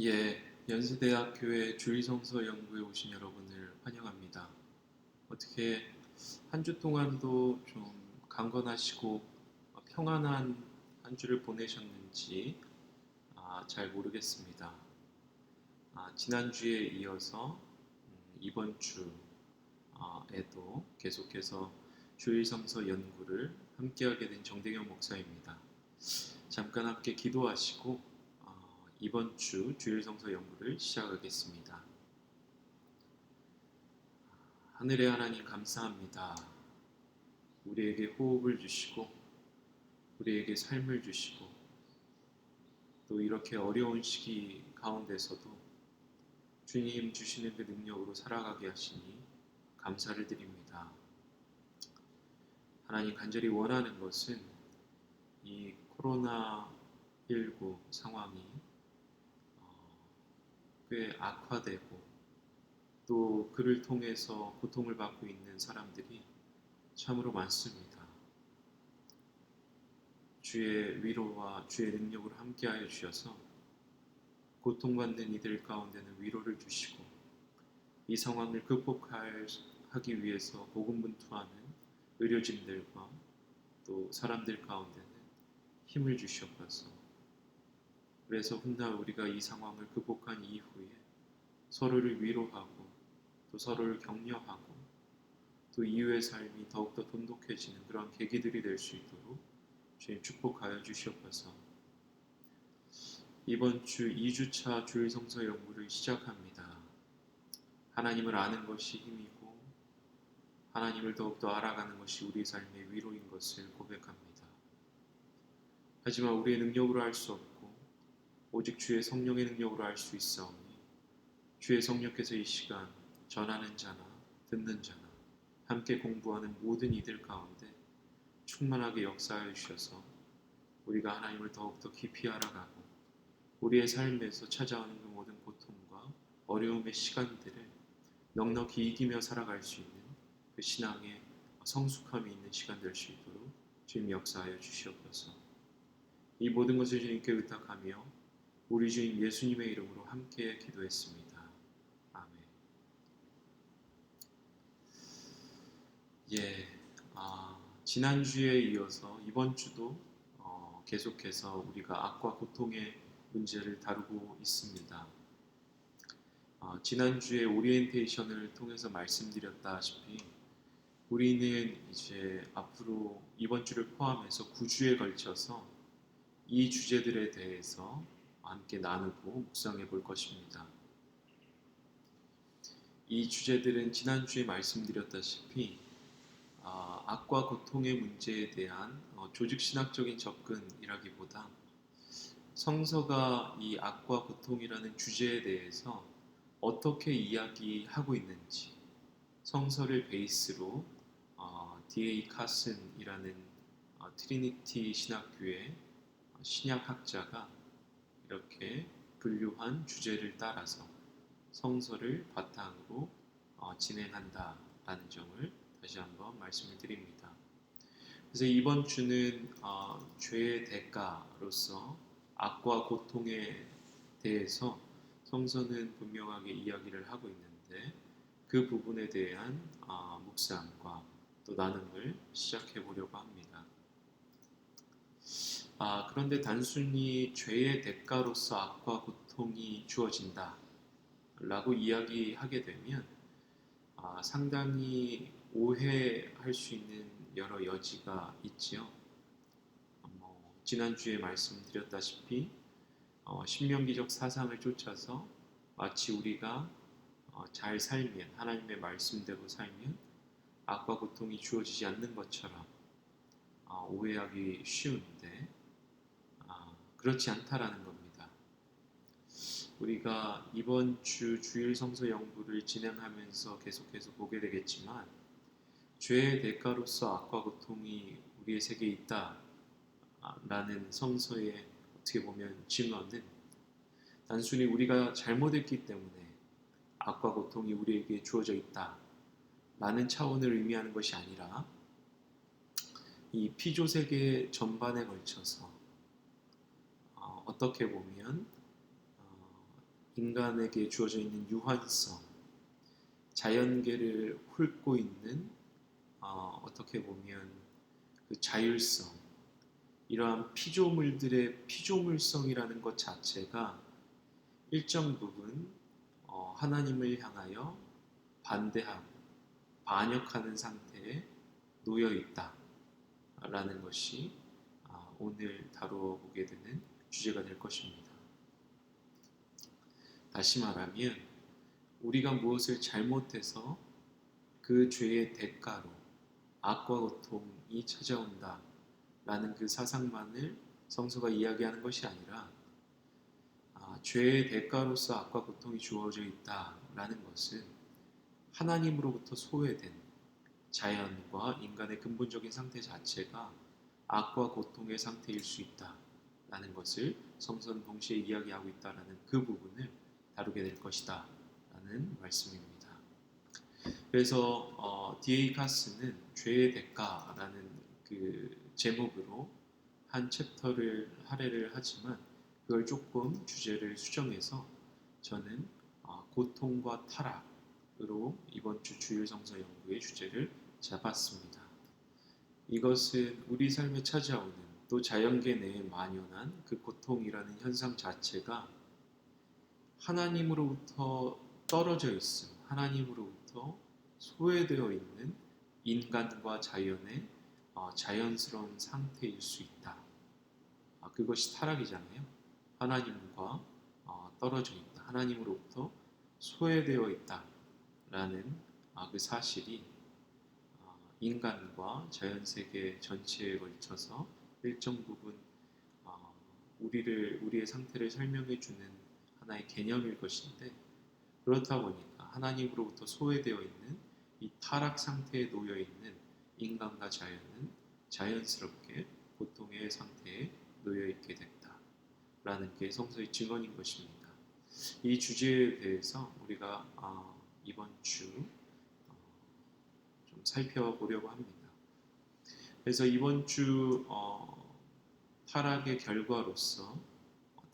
예, 연세대학교의 주일성서 연구에 오신 여러분을 환영합니다. 어떻게 한 주 동안도 좀 강건하시고 평안한 한 주를 보내셨는지 잘 모르겠습니다. 지난주에 이어서 이번 주에도 계속해서 주일성서 연구를 함께하게 된 정대경 목사입니다. 잠깐 함께 기도하시고 이번 주 주일성서 연구를 시작하겠습니다. 하늘의 하나님 감사합니다. 우리에게 호흡을 주시고 우리에게 삶을 주시고 또 이렇게 어려운 시기 가운데서도 주님 주시는 그 능력으로 살아가게 하시니 감사를 드립니다. 하나님 간절히 원하는 것은 이 코로나19 상황이 꽤 악화되고 또 그를 통해서 고통을 받고 있는 사람들이 참으로 많습니다. 주의 위로와 주의 능력으로 함께하여 주셔서 고통받는 이들 가운데는 위로를 주시고 이 상황을 극복하기 위해서 고군분투하는 의료진들과 또 사람들 가운데는 힘을 주시옵소서. 그래서 훗날 우리가 이 상황을 극복한 이후에 서로를 위로하고 또 서로를 격려하고 또 이후의 삶이 더욱더 돈독해지는 그런 계기들이 될 수 있도록 주님 축복하여 주시옵소서. 이번 주 2주차 주일 성서 연구를 시작합니다. 하나님을 아는 것이 힘이고 하나님을 더욱더 알아가는 것이 우리 삶의 위로인 것을 고백합니다. 하지만 우리의 능력으로 할 수 없고 오직 주의 성령의 능력으로 할 수 있사오니 주의 성령께서 이 시간 전하는 자나 듣는 자나 함께 공부하는 모든 이들 가운데 충만하게 역사하여 주셔서 우리가 하나님을 더욱더 깊이 알아가고 우리의 삶에서 찾아오는 그 모든 고통과 어려움의 시간들을 넉넉히 이기며 살아갈 수 있는 그 신앙의 성숙함이 있는 시간 될 수 있도록 주님 역사하여 주시옵소서. 이 모든 것을 주님께 의탁하며 우리 주님 예수님의 이름으로 함께 기도했습니다. 아멘. 예, 지난주에 이어서 이번 주도 계속해서 우리가 악과 고통의 문제를 다루고 있습니다. 지난주에 오리엔테이션을 통해서 말씀드렸다시피 우리는 이제 앞으로 이번 주를 포함해서 9주에 걸쳐서 이 주제들에 대해서 함께 나누고 묵상해 볼 것입니다. 이 주제들은 지난주에 말씀드렸다시피 악과 고통의 문제에 대한 조직신학적인 접근이라기보다 성서가 이 악과 고통이라는 주제에 대해서 어떻게 이야기하고 있는지 성서를 베이스로 D.A. 카슨이라는 트리니티 신학교의 신약학자가 이렇게 분류한 주제를 따라서 성서를 바탕으로 진행한다라는 점을 다시 한번 말씀을 드립니다. 그래서 이번 주는 죄의 대가로서 악과 고통에 대해서 성서는 분명하게 이야기를 하고 있는데 그 부분에 대한 묵상과 또 나눔을 시작해 보려고 합니다. 그런데 단순히 죄의 대가로서 악과 고통이 주어진다 라고 이야기하게 되면 상당히 오해할 수 있는 여러 여지가 있지요. 지난주에 말씀드렸다시피 신명기적 사상을 쫓아서 마치 우리가 잘 살면 하나님의 말씀대로 살면 악과 고통이 주어지지 않는 것처럼 오해하기 쉬운데 그렇지 않다라는 겁니다. 우리가 이번 주 주일 성서 연구를 진행하면서 계속해서 보게 되겠지만 죄의 대가로서 악과 고통이 우리의 세계에 있다라는 성서의 어떻게 보면 증언은 단순히 우리가 잘못했기 때문에 악과 고통이 우리에게 주어져 있다라는 차원을 의미하는 것이 아니라 이 피조세계 전반에 걸쳐서 어떻게 보면 인간에게 주어져 있는 유한성, 자연계를 훑고 있는 어떻게 보면 그 자율성, 이러한 피조물들의 피조물성이라는 것 자체가 일정 부분 하나님을 향하여 반대하고 반역하는 상태에 놓여 있다라는 것이 오늘 다뤄보게 되는 주제가 될 것입니다. 다시 말하면 우리가 무엇을 잘못해서 그 죄의 대가로 악과 고통이 찾아온다 라는 그 사상만을 성서가 이야기하는 것이 아니라 죄의 대가로서 악과 고통이 주어져 있다라는 것은 하나님으로부터 소외된 자연과 인간의 근본적인 상태 자체가 악과 고통의 상태일 수 있다라는 것을 성서는 동시에 이야기하고 있다라는 그 부분을 다루게 될 것이다 라는 말씀입니다. 그래서 D.A. 카스는 죄의 대가라는 그 제목으로 한 챕터를 할애를 하지만 그걸 조금 주제를 수정해서 저는 고통과 타락으로 이번 주 주일 성서 연구의 주제를 잡았습니다. 이것은 우리 삶에 찾아오는 또 자연계 내에 만연한 그 고통이라는 현상 자체가 하나님으로부터 떨어져 있음, 하나님으로부터 소외되어 있는 인간과 자연의 자연스러운 상태일 수 있다. 그것이 타락이잖아요. 하나님과 떨어져 있다. 하나님으로부터 소외되어 있다라는 그 사실이 인간과 자연세계 전체에 걸쳐서 일정 부분 우리의 상태를 설명해 주는 하나의 개념일 것인데, 그렇다 보니까 하나님으로부터 소외되어 있는 이 타락 상태에 놓여 있는 인간과 자연은 자연스럽게 고통의 상태에 놓여 있게 됐다라는 게 성서의 증언인 것입니다. 이 주제에 대해서 우리가 이번 주 좀 살펴보려고 합니다. 그래서 이번 주 타락의 결과로서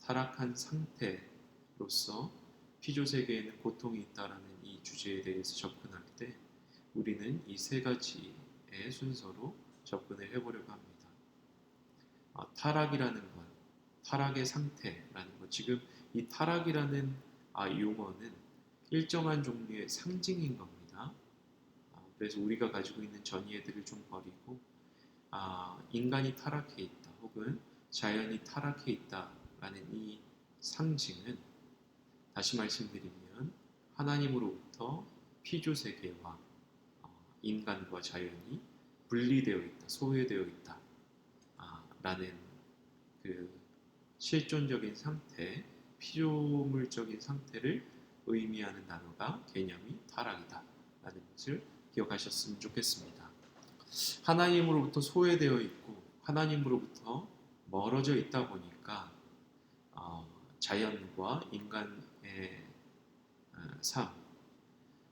타락한 상태로서 피조세계에는 고통이 있다라는 이 주제에 대해서 접근할 때 우리는 이 세 가지의 순서로 접근을 해보려고 합니다. 타락이라는 것, 타락의 상태라는 것, 지금 이 타락이라는 용어는 일정한 종류의 상징인 겁니다. 그래서 우리가 가지고 있는 전이해들을 좀 버리고 인간이 타락해 있다 혹은 자연이 타락해 있다라는 이 상징은, 다시 말씀드리면 하나님으로부터 피조세계와 인간과 자연이 분리되어 있다, 소외되어 있다 라는 그 실존적인 상태, 피조물적인 상태를 의미하는 단어가 개념이 타락이다 라는 것을 기억하셨으면 좋겠습니다. 하나님으로부터 소외되어 있고 하나님으로부터 멀어져 있다 보니까 자연과 인간의 삶,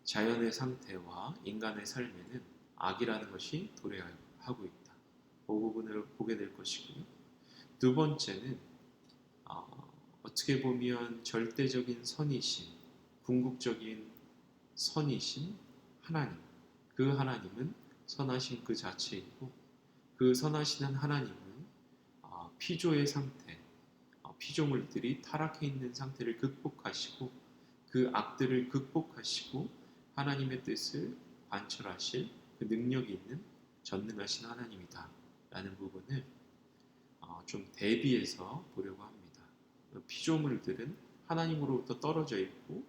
자연의 상태와 인간의 삶에는 악이라는 것이 도래하고 있다. 그 부분을 보게 될 것이고요. 두 번째는 어떻게 보면 절대적인 선이신, 궁극적인 선이신 하나님, 그 하나님은 선하신 그 자체이고, 그 선하신 하나님은 피조의 상태, 피조물들이 타락해 있는 상태를 극복하시고 그 악들을 극복하시고 하나님의 뜻을 관철하실 그 능력이 있는 전능하신 하나님이다 라는 부분을 좀 대비해서 보려고 합니다. 피조물들은 하나님으로부터 떨어져 있고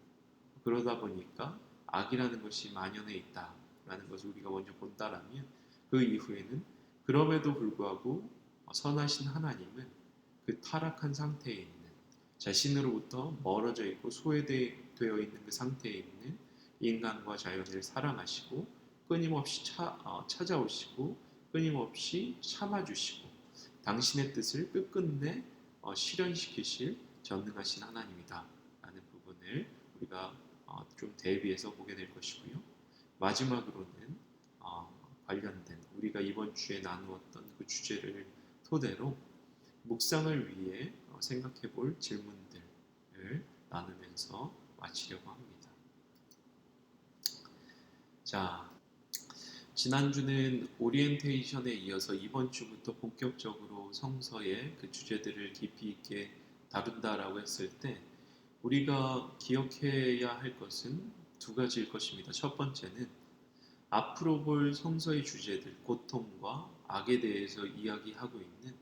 그러다 보니까 악이라는 것이 만연해 있다라는 것을 우리가 먼저 본다라면, 그 이후에는 그럼에도 불구하고 선하신 하나님은 그 타락한 상태에 있는, 자신으로부터 멀어져 있고 소외되어 있는 그 상태에 있는 인간과 자연을 사랑하시고 끊임없이 찾아오시고 끊임없이 참아주시고 당신의 뜻을 끝끝내 실현시키실 전능하신 하나님이다 라는 부분을 우리가 좀 대비해서 보게 될 것이고요. 마지막으로는 관련된 우리가 이번 주에 나누었던 그 주제를 토대로 묵상을 위해 생각해 볼 질문들을 나누면서 마치려고 합니다. 자, 지난주는 오리엔테이션에 이어서 이번 주부터 본격적으로 성서의 그 주제들을 깊이 있게 다룬다라고 했을 때 우리가 기억해야 할 것은 두 가지일 것입니다. 첫 번째는 앞으로 볼 성서의 주제들, 고통과 악에 대해서 이야기하고 있는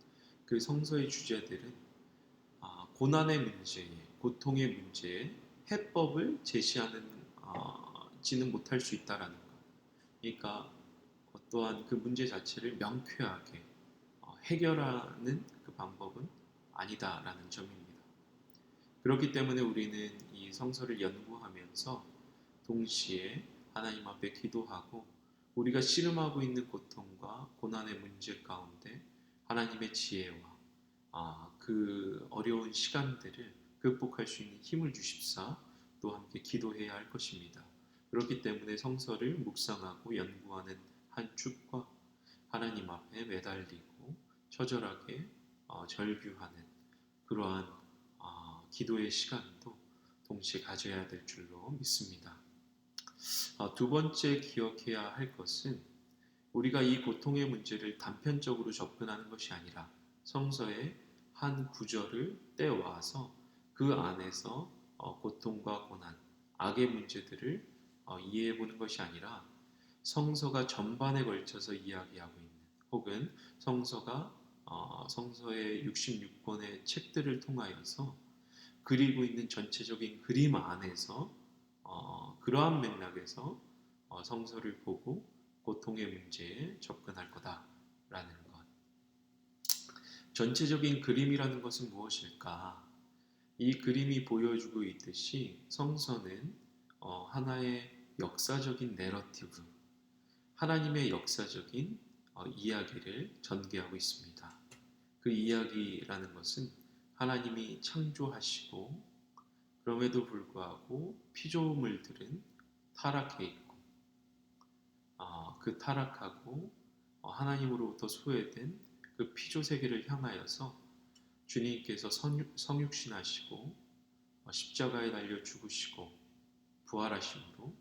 그 성서의 주제들은 고난의 문제에, 고통의 문제에 해법을 제시하지는 못할 수 있다라는 것. 그러니까 어떠한 그 문제 자체를 명쾌하게 해결하는 그 방법은 아니다라는 점입니다. 그렇기 때문에 우리는 이 성서를 연구하면서 동시에 하나님 앞에 기도하고 우리가 씨름하고 있는 고통과 고난의 문제 가운데 하나님의 지혜와 그 어려운 시간들을 극복할 수 있는 힘을 주십사 또 함께 기도해야 할 것입니다. 그렇기 때문에 성서를 묵상하고 연구하는 한 축과 하나님 앞에 매달리고 처절하게 절규하는 그러한 기도의 시간도 동시에 가져야 될 줄로 믿습니다. 두 번째 기억해야 할 것은 우리가 이 고통의 문제를 단편적으로 접근하는 것이 아니라 성서의 한 구절을 떼와서 그 안에서 고통과 고난, 악의 문제들을 이해해 보는 것이 아니라 성서가 전반에 걸쳐서 이야기하고 있는 혹은 성서의 66권의 책들을 통하여서 그리고 있는 전체적인 그림 안에서 그러한 맥락에서 성서를 보고 고통의 문제에 접근할 거다라는 것. 전체적인 그림이라는 것은 무엇일까? 이 그림이 보여주고 있듯이 성서는 하나의 역사적인 내러티브, 하나님의 역사적인 이야기를 전개하고 있습니다. 그 이야기라는 것은 하나님이 창조하시고 그럼에도 불구하고 피조물들은 타락해 있고 그 타락하고 하나님으로부터 소외된 그 피조 세계를 향하여서 주님께서 성육신하시고 십자가에 달려 죽으시고 부활하심으로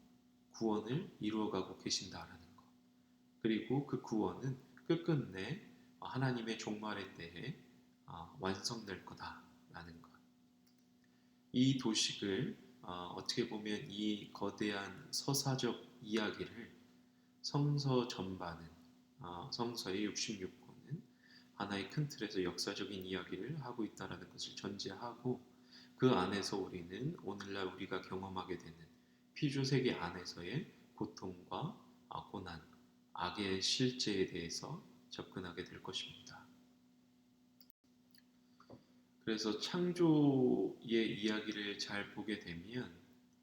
구원을 이루어가고 계신다라는 것. 그리고 그 구원은 끝끝내 하나님의 종말의 때에 완성될 거다라는 것. 이 도식을 어떻게 보면 이 거대한 서사적 이야기를 성서 전반은 성서의 66권은 하나의 큰 틀에서 역사적인 이야기를 하고 있다는 것을 전제하고 그 안에서 우리는 오늘날 우리가 경험하게 되는 피조세계 안에서의 고통과 고난, 악의 실제에 대해서 접근하게 될 것입니다. 그래서 창조의 이야기를 잘 보게 되면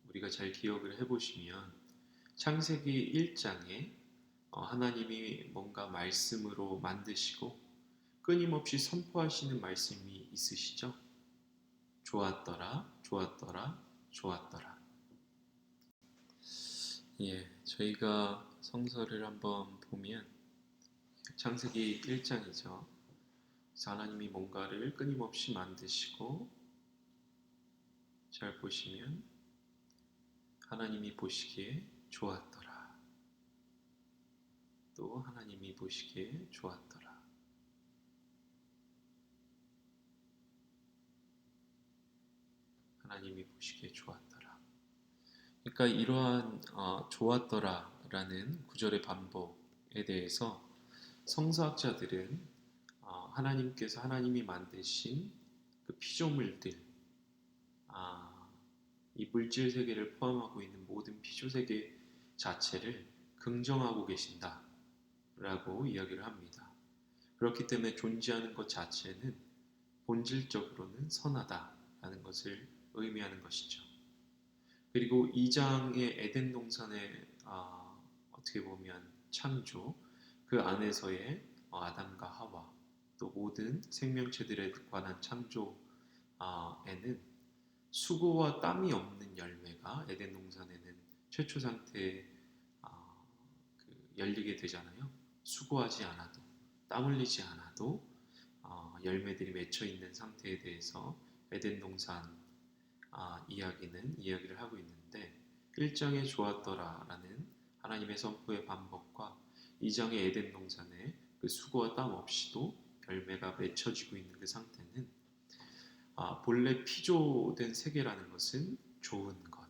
우리가 잘 기억을 해보시면 창세기 1장에 하나님이 뭔가 말씀으로 만드시고 끊임없이 선포하시는 말씀이 있으시죠? 좋았더라, 좋았더라, 좋았더라. 예, 저희가 성서를 한번 보면 창세기 1장이죠. 하나님이 뭔가를 끊임없이 만드시고 잘 보시면 하나님이 보시기에 좋았더라. 또 하나님이 보시기에 좋았더라. 하나님이 보시기에 좋았더라. 그러니까 이러한 좋았더라라는 구절의 반복에 대해서 성서학자들은 하나님이 만드신 그 피조물들, 이 물질 세계를 포함하고 있는 모든 피조 세계 자체를 긍정하고 계신다라고 이야기를 합니다. 그렇기 때문에 존재하는 것 자체는 본질적으로는 선하다라는 것을 의미하는 것이죠. 그리고 2장의 에덴 동산의 어떻게 보면 창조, 그 안에서의 아담과 하와, 또 모든 생명체들에 관한 창조에는 수고와 땀이 없는 열매가 에덴 동산에는 최초 상태에 열리게 되잖아요. 수고하지 않아도, 땀 흘리지 않아도 열매들이 맺혀 있는 상태에 대해서 에덴 동산 이야기를 하고 있는데 1장에 좋았더라라는 하나님의 선포의 반복과 2장의 에덴 동산의 그 수고와 땀 없이도 열매가 맺혀지고 있는 그 상태는 본래 피조된 세계라는 것은 좋은 것,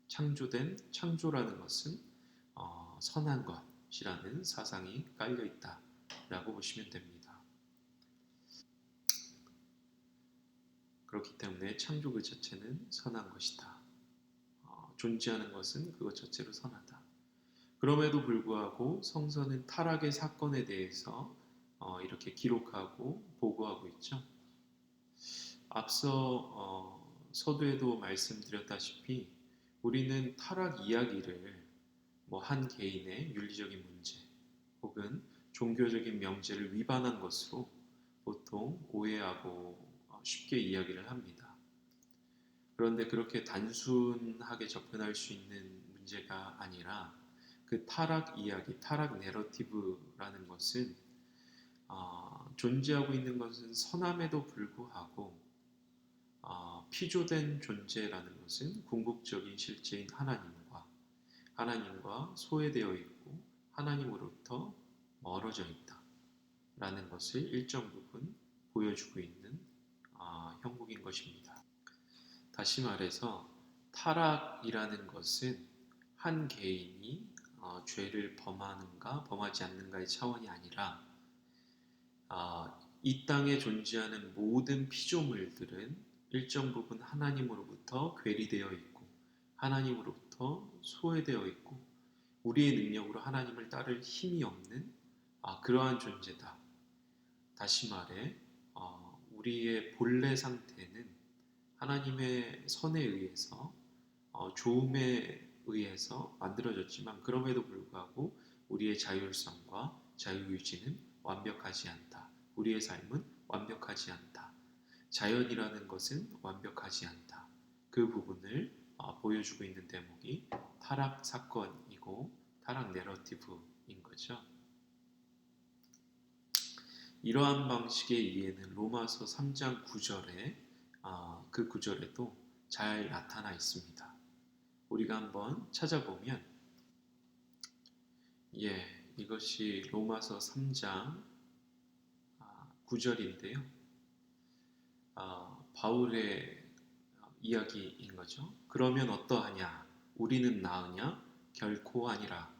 창조라는 것은 선한 것이라는 사상이 깔려 있다라고 보시면 됩니다. 그렇기 때문에 창조 그 자체는 선한 것이다. 존재하는 것은 그것 자체로 선하다. 그럼에도 불구하고 성서는 타락의 사건에 대해서 이렇게 기록하고 보고하고 있죠. 앞서 서두에도 말씀드렸다시피 우리는 타락 이야기를 한 개인의 윤리적인 문제 혹은 종교적인 명제를 위반한 것으로 보통 오해하고 쉽게 이야기를 합니다. 그런데 그렇게 단순하게 접근할 수 있는 문제가 아니라 그 타락 이야기, 타락 내러티브라는 것은 존재하고 있는 것은 선함에도 불구하고 피조된 존재라는 것은 궁극적인 실제인 하나님과 소외되어 있고 하나님으로부터 멀어져 있다라는 것을 일정 부분 보여주고 있는 형국인 것입니다. 다시 말해서 타락이라는 것은 한 개인이 죄를 범하는가 범하지 않는가의 차원이 아니라 이 땅에 존재하는 모든 피조물들은 일정 부분 하나님으로부터 괴리되어 있고 하나님으로부터 소외되어 있고 우리의 능력으로 하나님을 따를 힘이 없는 그러한 존재다. 다시 말해 우리의 본래 상태는 하나님의 선에 의해서 좋음에 의해서 만들어졌지만 그럼에도 불구하고 우리의 자율성과 자유의지는 완벽하지 않다. 우리의 삶은 완벽하지 않다. 자연이라는 것은 완벽하지 않다. 그 부분을 보여주고 있는 대목이 타락 사건이고 타락 내러티브인 거죠. 이러한 방식의 이해는 로마서 3장 9절에 그 구절에도 잘 나타나 있습니다. 우리가 한번 찾아보면 이것이 로마서 3장 9절인데요. 바울의 이야기인 거죠. 그러면 어떠하냐? 우리는 나으냐? 결코 아니라.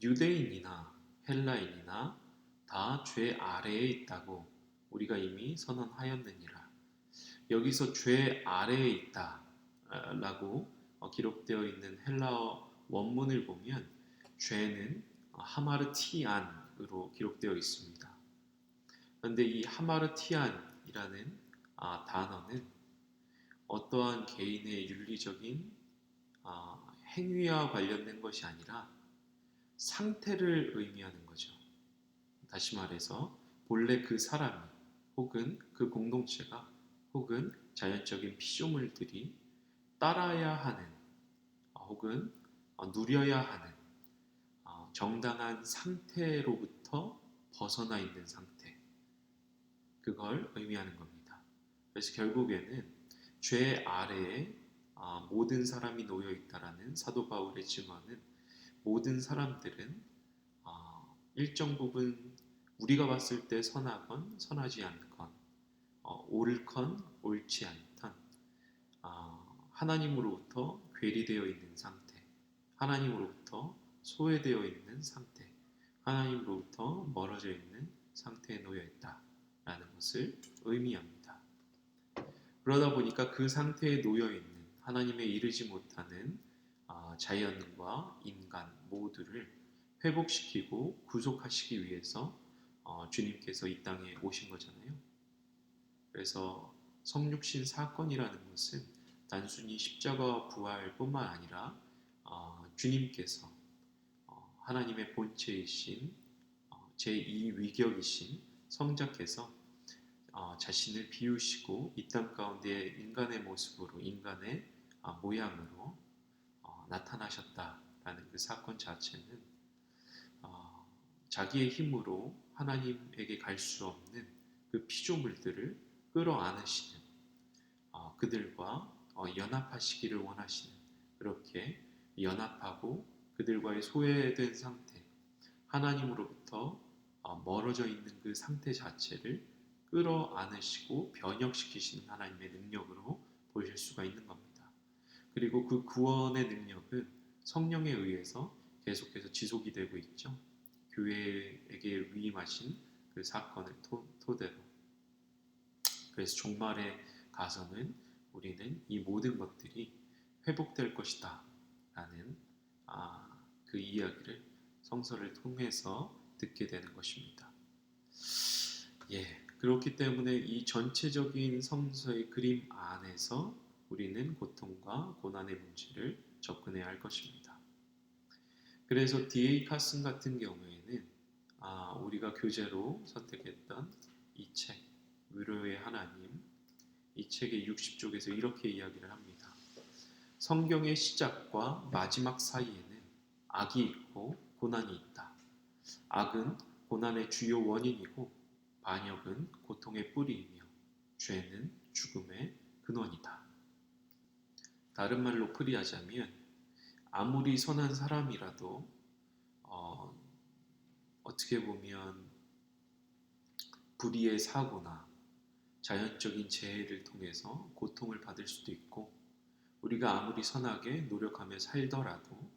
유대인이나 헬라인이나 다 죄 아래에 있다고 우리가 이미 선언하였느니라. 여기서 죄 아래에 있다라고 기록되어 있는 헬라어 원문을 보면 죄는 하마르티안으로 기록되어 있습니다. 그런데 이 하마르티안이라는 단어는 어떠한 개인의 윤리적인 행위와 관련된 것이 아니라 상태를 의미하는 거죠. 다시 말해서 본래 그 사람이 혹은 그 공동체가 혹은 자연적인 피조물들이 따라야 하는 혹은 누려야 하는 정당한 상태로부터 벗어나 있는 상태, 그걸 의미하는 겁니다. 그래서 결국에는 죄 아래에 모든 사람이 놓여 있다라는 사도 바울의 증언은 모든 사람들은 일정 부분 우리가 봤을 때 선하건 선하지 않건 옳건 옳지 않던 하나님으로부터 괴리되어 있는 상태, 하나님으로부터 소외되어 있는 상태, 하나님으로부터 멀어져 있는 상태에 놓여 있다라는 것을 의미합니다. 그러다 보니까 그 상태에 놓여 있는 하나님에 이르지 못하는 자연과 인간 모두를 회복시키고 구속하시기 위해서 주님께서 이 땅에 오신 거잖아요. 그래서 성육신 사건이라는 것은 단순히 십자가와 부활뿐만 아니라 주님께서 하나님의 본체이신 제2위격이신 성자께서 자신을 비우시고 이 땅 가운데 인간의 모습으로 인간의 모양으로 나타나셨다라는 그 사건 자체는 자기의 힘으로 하나님에게 갈 수 없는 그 피조물들을 끌어안으시는 그들과 연합하시기를 원하시는, 그렇게 연합하고 그들과의 소외된 상태, 하나님으로부터 멀어져 있는 그 상태 자체를 끌어안으시고 변혁시키시는 하나님의 능력으로 보실 수가 있는 겁니다. 그리고 그 구원의 능력은 성령에 의해서 계속해서 지속이 되고 있죠. 교회에게 위임하신 그 사건을 토대로. 그래서 종말에 가서는 우리는 이 모든 것들이 회복될 것이다 라는 그 이야기를 성서를 통해서 듣게 되는 것입니다. 그렇기 때문에 이 전체적인 성서의 그림 안에서 우리는 고통과 고난의 문제를 접근해야 할 것입니다. 그래서 D.A. 카슨 같은 경우에는 우리가 교재로 선택했던 이 책, 위로의 하나님, 이 책의 60쪽에서 이렇게 이야기를 합니다. 성경의 시작과 마지막 사이에는 악이 있고 고난이 있다. 악은 고난의 주요 원인이고 반역은 고통의 뿌리이며 죄는 죽음의 근원이다. 다른 말로 풀이하자면 아무리 선한 사람이라도 어떻게 보면 불의의 사고나 자연적인 재해를 통해서 고통을 받을 수도 있고, 우리가 아무리 선하게 노력하며 살더라도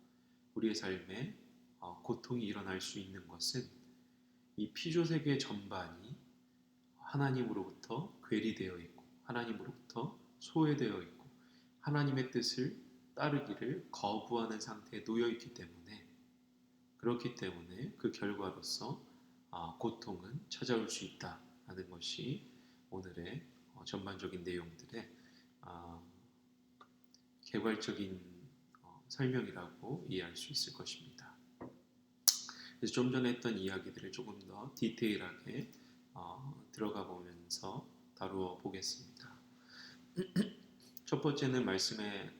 우리의 삶에 고통이 일어날 수 있는 것은 이 피조세계 전반이 하나님으로부터 괴리되어 있고 하나님으로부터 소외되어 있고 하나님의 뜻을 따르기를 거부하는 상태에 놓여 있기 때문에, 그렇기 때문에 그 결과로서 고통은 찾아올 수 있다는 것이 오늘의 전반적인 내용들의 개괄적인 설명이라고 이해할 수 있을 것입니다. 그래서 좀 전에 했던 이야기들을 조금 더 디테일하게 들어가 보면서 다루어 보겠습니다. 첫 번째는 말씀에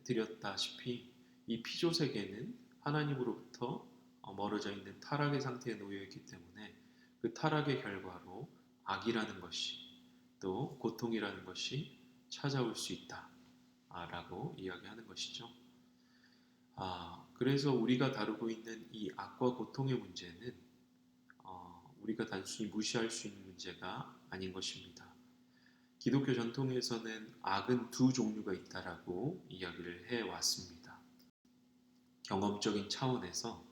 드렸다시피 이 피조세계는 하나님으로부터 멀어져 있는 타락의 상태에 놓여 있기 때문에 그 타락의 결과로 악이라는 것이, 또 고통이라는 것이 찾아올 수 있다라고 이야기하는 것이죠. 그래서 우리가 다루고 있는 이 악과 고통의 문제는 우리가 단순히 무시할 수 있는 문제가 아닌 것입니다. 기독교 전통에서는 악은 두 종류가 있다라고 이야기를 해왔습니다. 경험적인 차원에서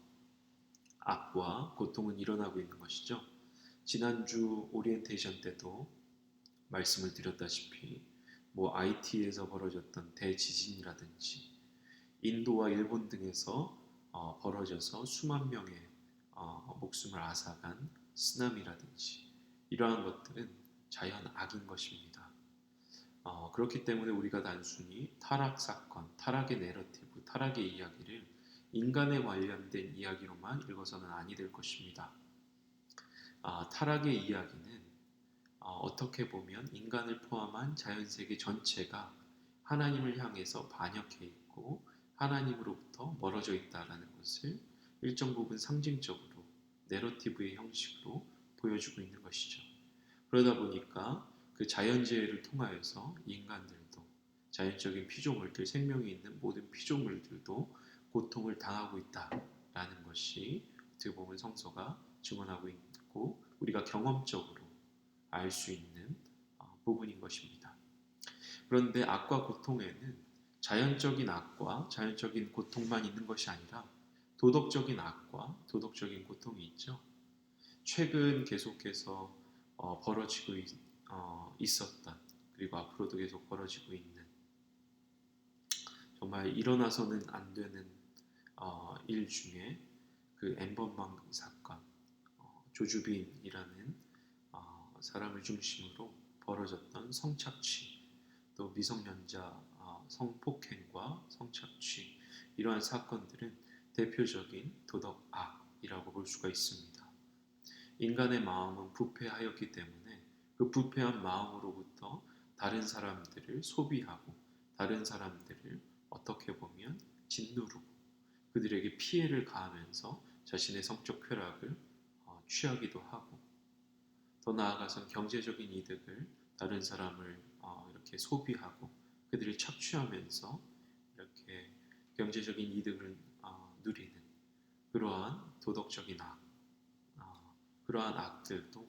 악과 고통은 일어나고 있는 것이죠. 지난주 오리엔테이션 때도 말씀을 드렸다시피 IT에서 벌어졌던 대지진이라든지 인도와 일본 등에서 벌어져서 수만 명의 목숨을 앗아간 쓰나미라든지 이러한 것들은 자연 악인 것입니다. 그렇기 때문에 우리가 단순히 타락 사건, 타락의 내러티브, 타락의 이야기를 인간에 관련된 이야기로만 읽어서는 아니 될 것입니다. 타락의 이야기는 어떻게 보면 인간을 포함한 자연세계 전체가 하나님을 향해서 반역해 있고 하나님으로부터 멀어져 있다는 것을 일정 부분 상징적으로 내러티브의 형식으로 보여주고 있는 것이죠. 그러다 보니까 그 자연재해를 통하여서 인간들도, 자연적인 피조물들, 생명이 있는 모든 피조물들도 고통을 당하고 있다라는 것이 어떻게 보면 성서가 증언하고 있고 우리가 경험적으로 알 수 있는 부분인 것입니다. 그런데 악과 고통에는 자연적인 악과 자연적인 고통만 있는 것이 아니라 도덕적인 악과 도덕적인 고통이 있죠. 최근 계속해서 벌어지고 있었던, 그리고 앞으로도 계속 벌어지고 있는, 정말 일어나서는 안 되는 일 중에 그 엠번방 사건, 조주빈이라는 사람을 중심으로 벌어졌던 성착취, 또 미성년자 성폭행과 성착취, 이러한 사건들은 대표적인 도덕 악이라고 볼 수가 있습니다. 인간의 마음은 부패하였기 때문에 그 부패한 마음으로부터 다른 사람들을 소비하고 다른 사람들을 어떻게 보면 짓누르고 그들에게 피해를 가하면서 자신의 성적 쾌락을 취하기도 하고, 더 나아가선 경제적인 이득을 다른 사람을 이렇게 소비하고 그들을 착취하면서 이렇게 경제적인 이득을 누리는 그러한 도덕적인 악, 그러한 악들도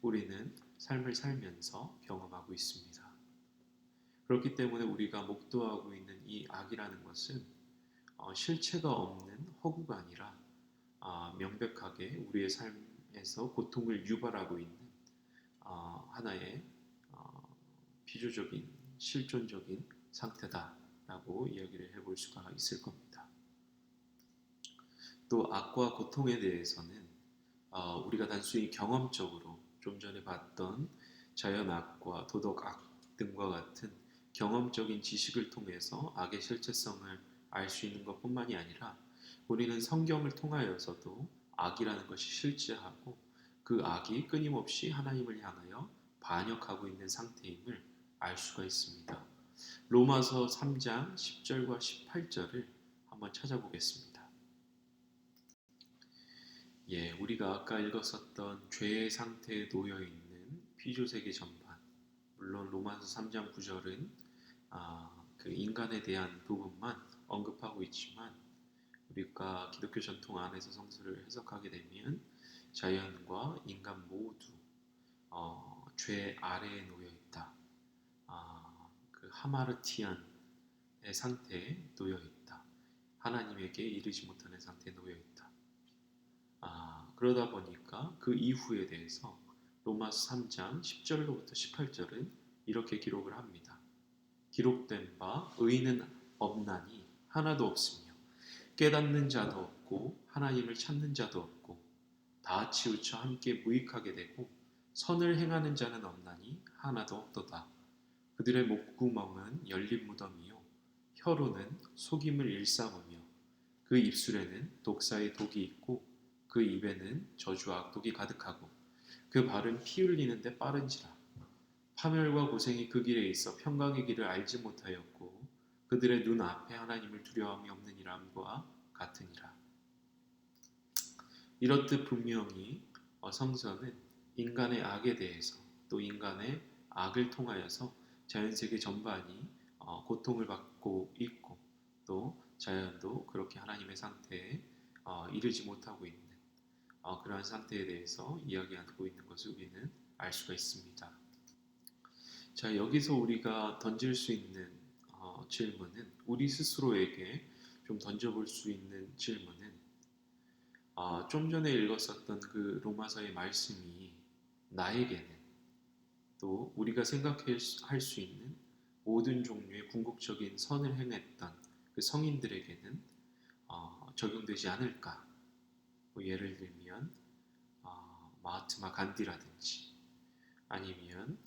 우리는 삶을 살면서 경험하고 있습니다. 그렇기 때문에 우리가 목도하고 있는 이 악이라는 것은 실체가 없는 허구가 아니라 명백하게 우리의 삶에서 고통을 유발하고 있는 하나의 비주적인 실존적인 상태다라고 이야기를 해볼 수가 있을 겁니다. 또 악과 고통에 대해서는 우리가 단순히 경험적으로 좀 전에 봤던 자연악과 도덕악 등과 같은 경험적인 지식을 통해서 악의 실체성을 알 수 있는 것뿐만이 아니라 우리는 성경을 통하여서도 악이라는 것이 실제하고 그 악이 끊임없이 하나님을 향하여 반역하고 있는 상태임을 알 수가 있습니다. 로마서 3장 10절과 18절을 한번 찾아보겠습니다. 우리가 아까 읽었었던 죄의 상태에 놓여 있는 피조세계 전반, 물론 로마서 3장 9절은 그 인간에 대한 부분만 언급하고 있지만 우리가 기독교 전통 안에서 성서를 해석하게 되면 자연과 인간 모두 죄 아래에 놓여 있다. 그 하마르티안의 상태에 놓여 있다. 하나님에게 이르지 못하는 상태에 놓여 있다. 그러다 보니까 그 이후에 대해서 로마서 3장 10절로부터 18절은 이렇게 기록을 합니다. 기록된 바 의인은 없나니 하나도 없으며 깨닫는 자도 없고 하나님을 찾는 자도 없고 다 치우쳐 함께 무익하게 되고 선을 행하는 자는 없나니 하나도 없도다. 그들의 목구멍은 열린 무덤이요 혀로는 속임을 일삼으며 그 입술에는 독사의 독이 있고 그 입에는 저주와 악독이 가득하고 그 발은 피 흘리는데 빠른지라. 파멸과 고생이 그 길에 있어 평강의 길을 알지 못하였고 그들의 눈 앞에 하나님을 두려움이 없느니라함과 같으니라. 이렇듯 분명히 성서는 인간의 악에 대해서 또 인간의 악을 통하여서 자연세계 전반이 고통을 받고 있고 또 자연도 그렇게 하나님의 상태에 이르지 못하고 있는 그러한 상태에 대해서 이야기하고 있는 것을 우리는 알 수가 있습니다. 자, 여기서 우리가 던질 수 있는 질문은 우리 스스로에게 좀 던져볼 수 있는 질문은 좀 전에 읽었었던 그 로마서의 말씀이 나에게는 또 우리가 생각할 수 있는 모든 종류의 궁극적인 선을 행했던 그 성인들에게는 적용되지 않을까? 예를 들면 마하트마 간디라든지 아니면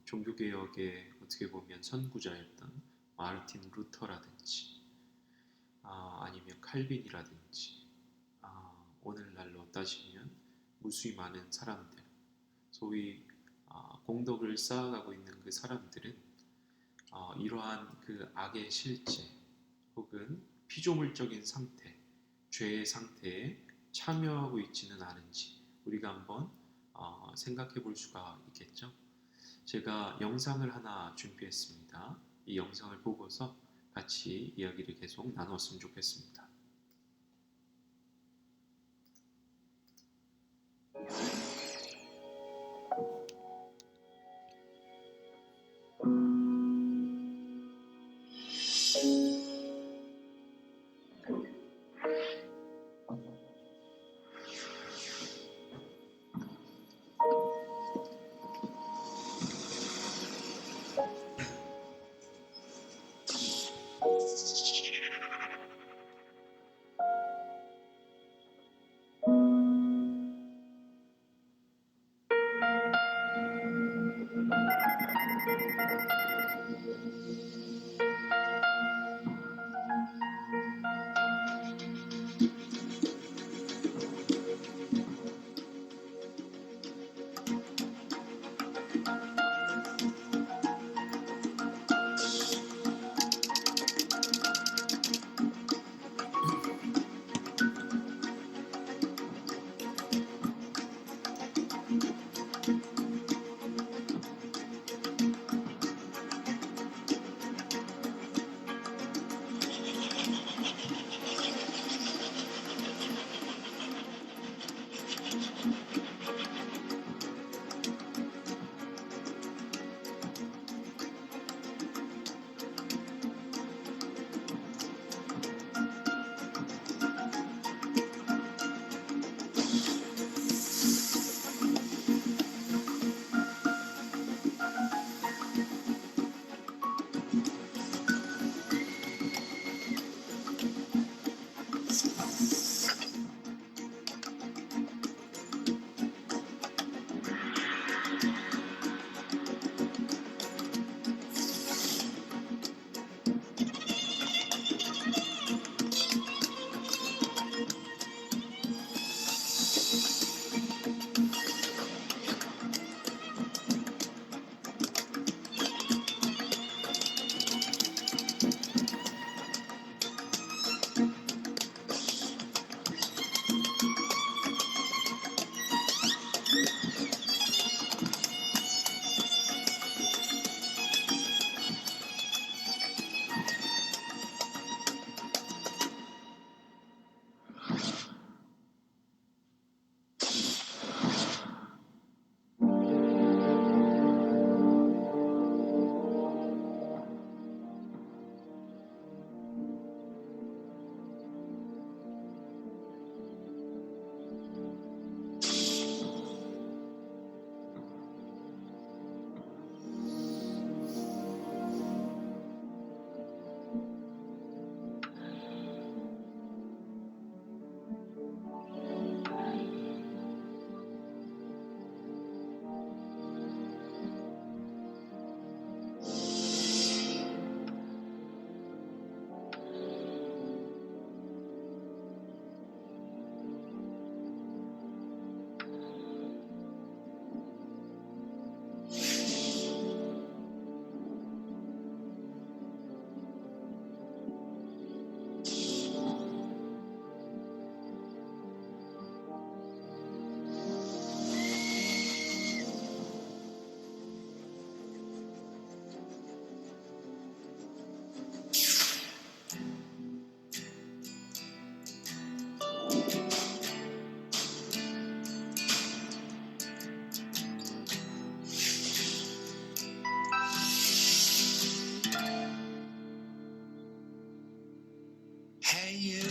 종교개혁의 어떻게 보면 선구자였던 마르틴 루터라든지 아니면 칼빈이라든지 오늘날로 따지면 무수히 많은 사람들, 소위 공덕을 쌓아가고 있는 그 사람들은 이러한 그 악의 실제 혹은 피조물적인 상태, 죄의 상태에 참여하고 있지는 않은지 우리가 한번 생각해 볼 수가 있겠죠. 제가 영상을 하나 준비했습니다. 이 영상을 보고서 같이 이야기를 계속 나눴으면 좋겠습니다. Hey you,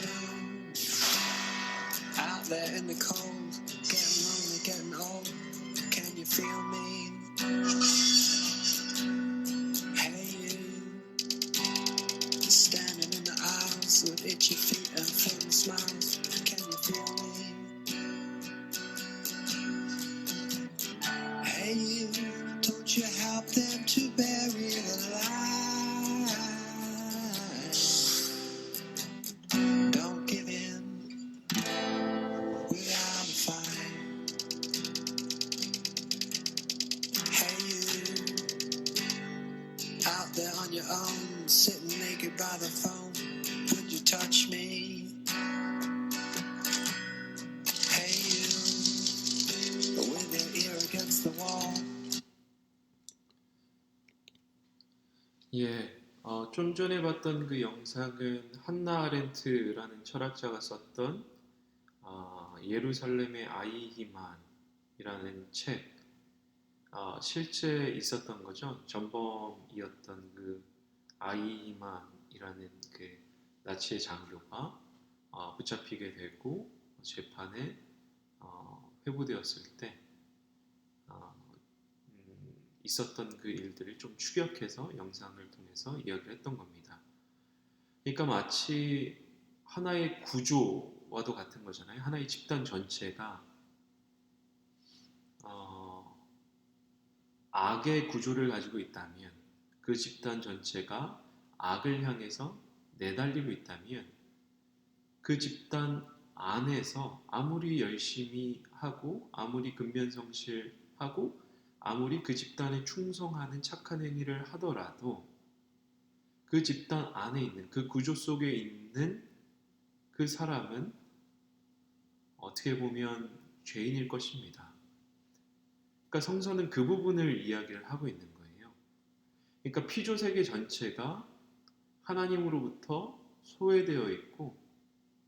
out there in the cold, getting lonely, getting old, can you feel me? Hey you, standing in the aisles with itchy feet and thin smiles, can you feel me? Hey you, don't you help them to bury the lie. Don't give in without a fight. Hey you, out there on your own, sitting naked by the phone, would you touch me? Hey you, with your ear against the wall. 예, 좀 전에 봤던 그 영상은 한나 아렌트라는 철학자가 썼던 예루살렘의 아이히만이라는 책, 실제 있었던 거죠. 전범이었던 그 아이히만이라는 그 나치의 장교가 붙잡히게 되고 재판에 회부되었을 때 있었던 그 일들을 좀 추격해서 영상을 통해서 이야기를 했던 겁니다. 그러니까 마치 하나의 구조와도 같은 거잖아요. 하나의 집단 전체가 악의 구조를 가지고 있다면, 그 집단 전체가 악을 향해서 내달리고 있다면, 그 집단 안에서 아무리 열심히 하고 아무리 근면성실하고 아무리 그 집단에 충성하는 착한 행위를 하더라도 그 집단 안에 있는, 그 구조 속에 있는 그 사람은 어떻게 보면 죄인일 것입니다. 그러니까 성서는 그 부분을 이야기를 하고 있는 거예요. 그러니까 피조세계 전체가 하나님으로부터 소외되어 있고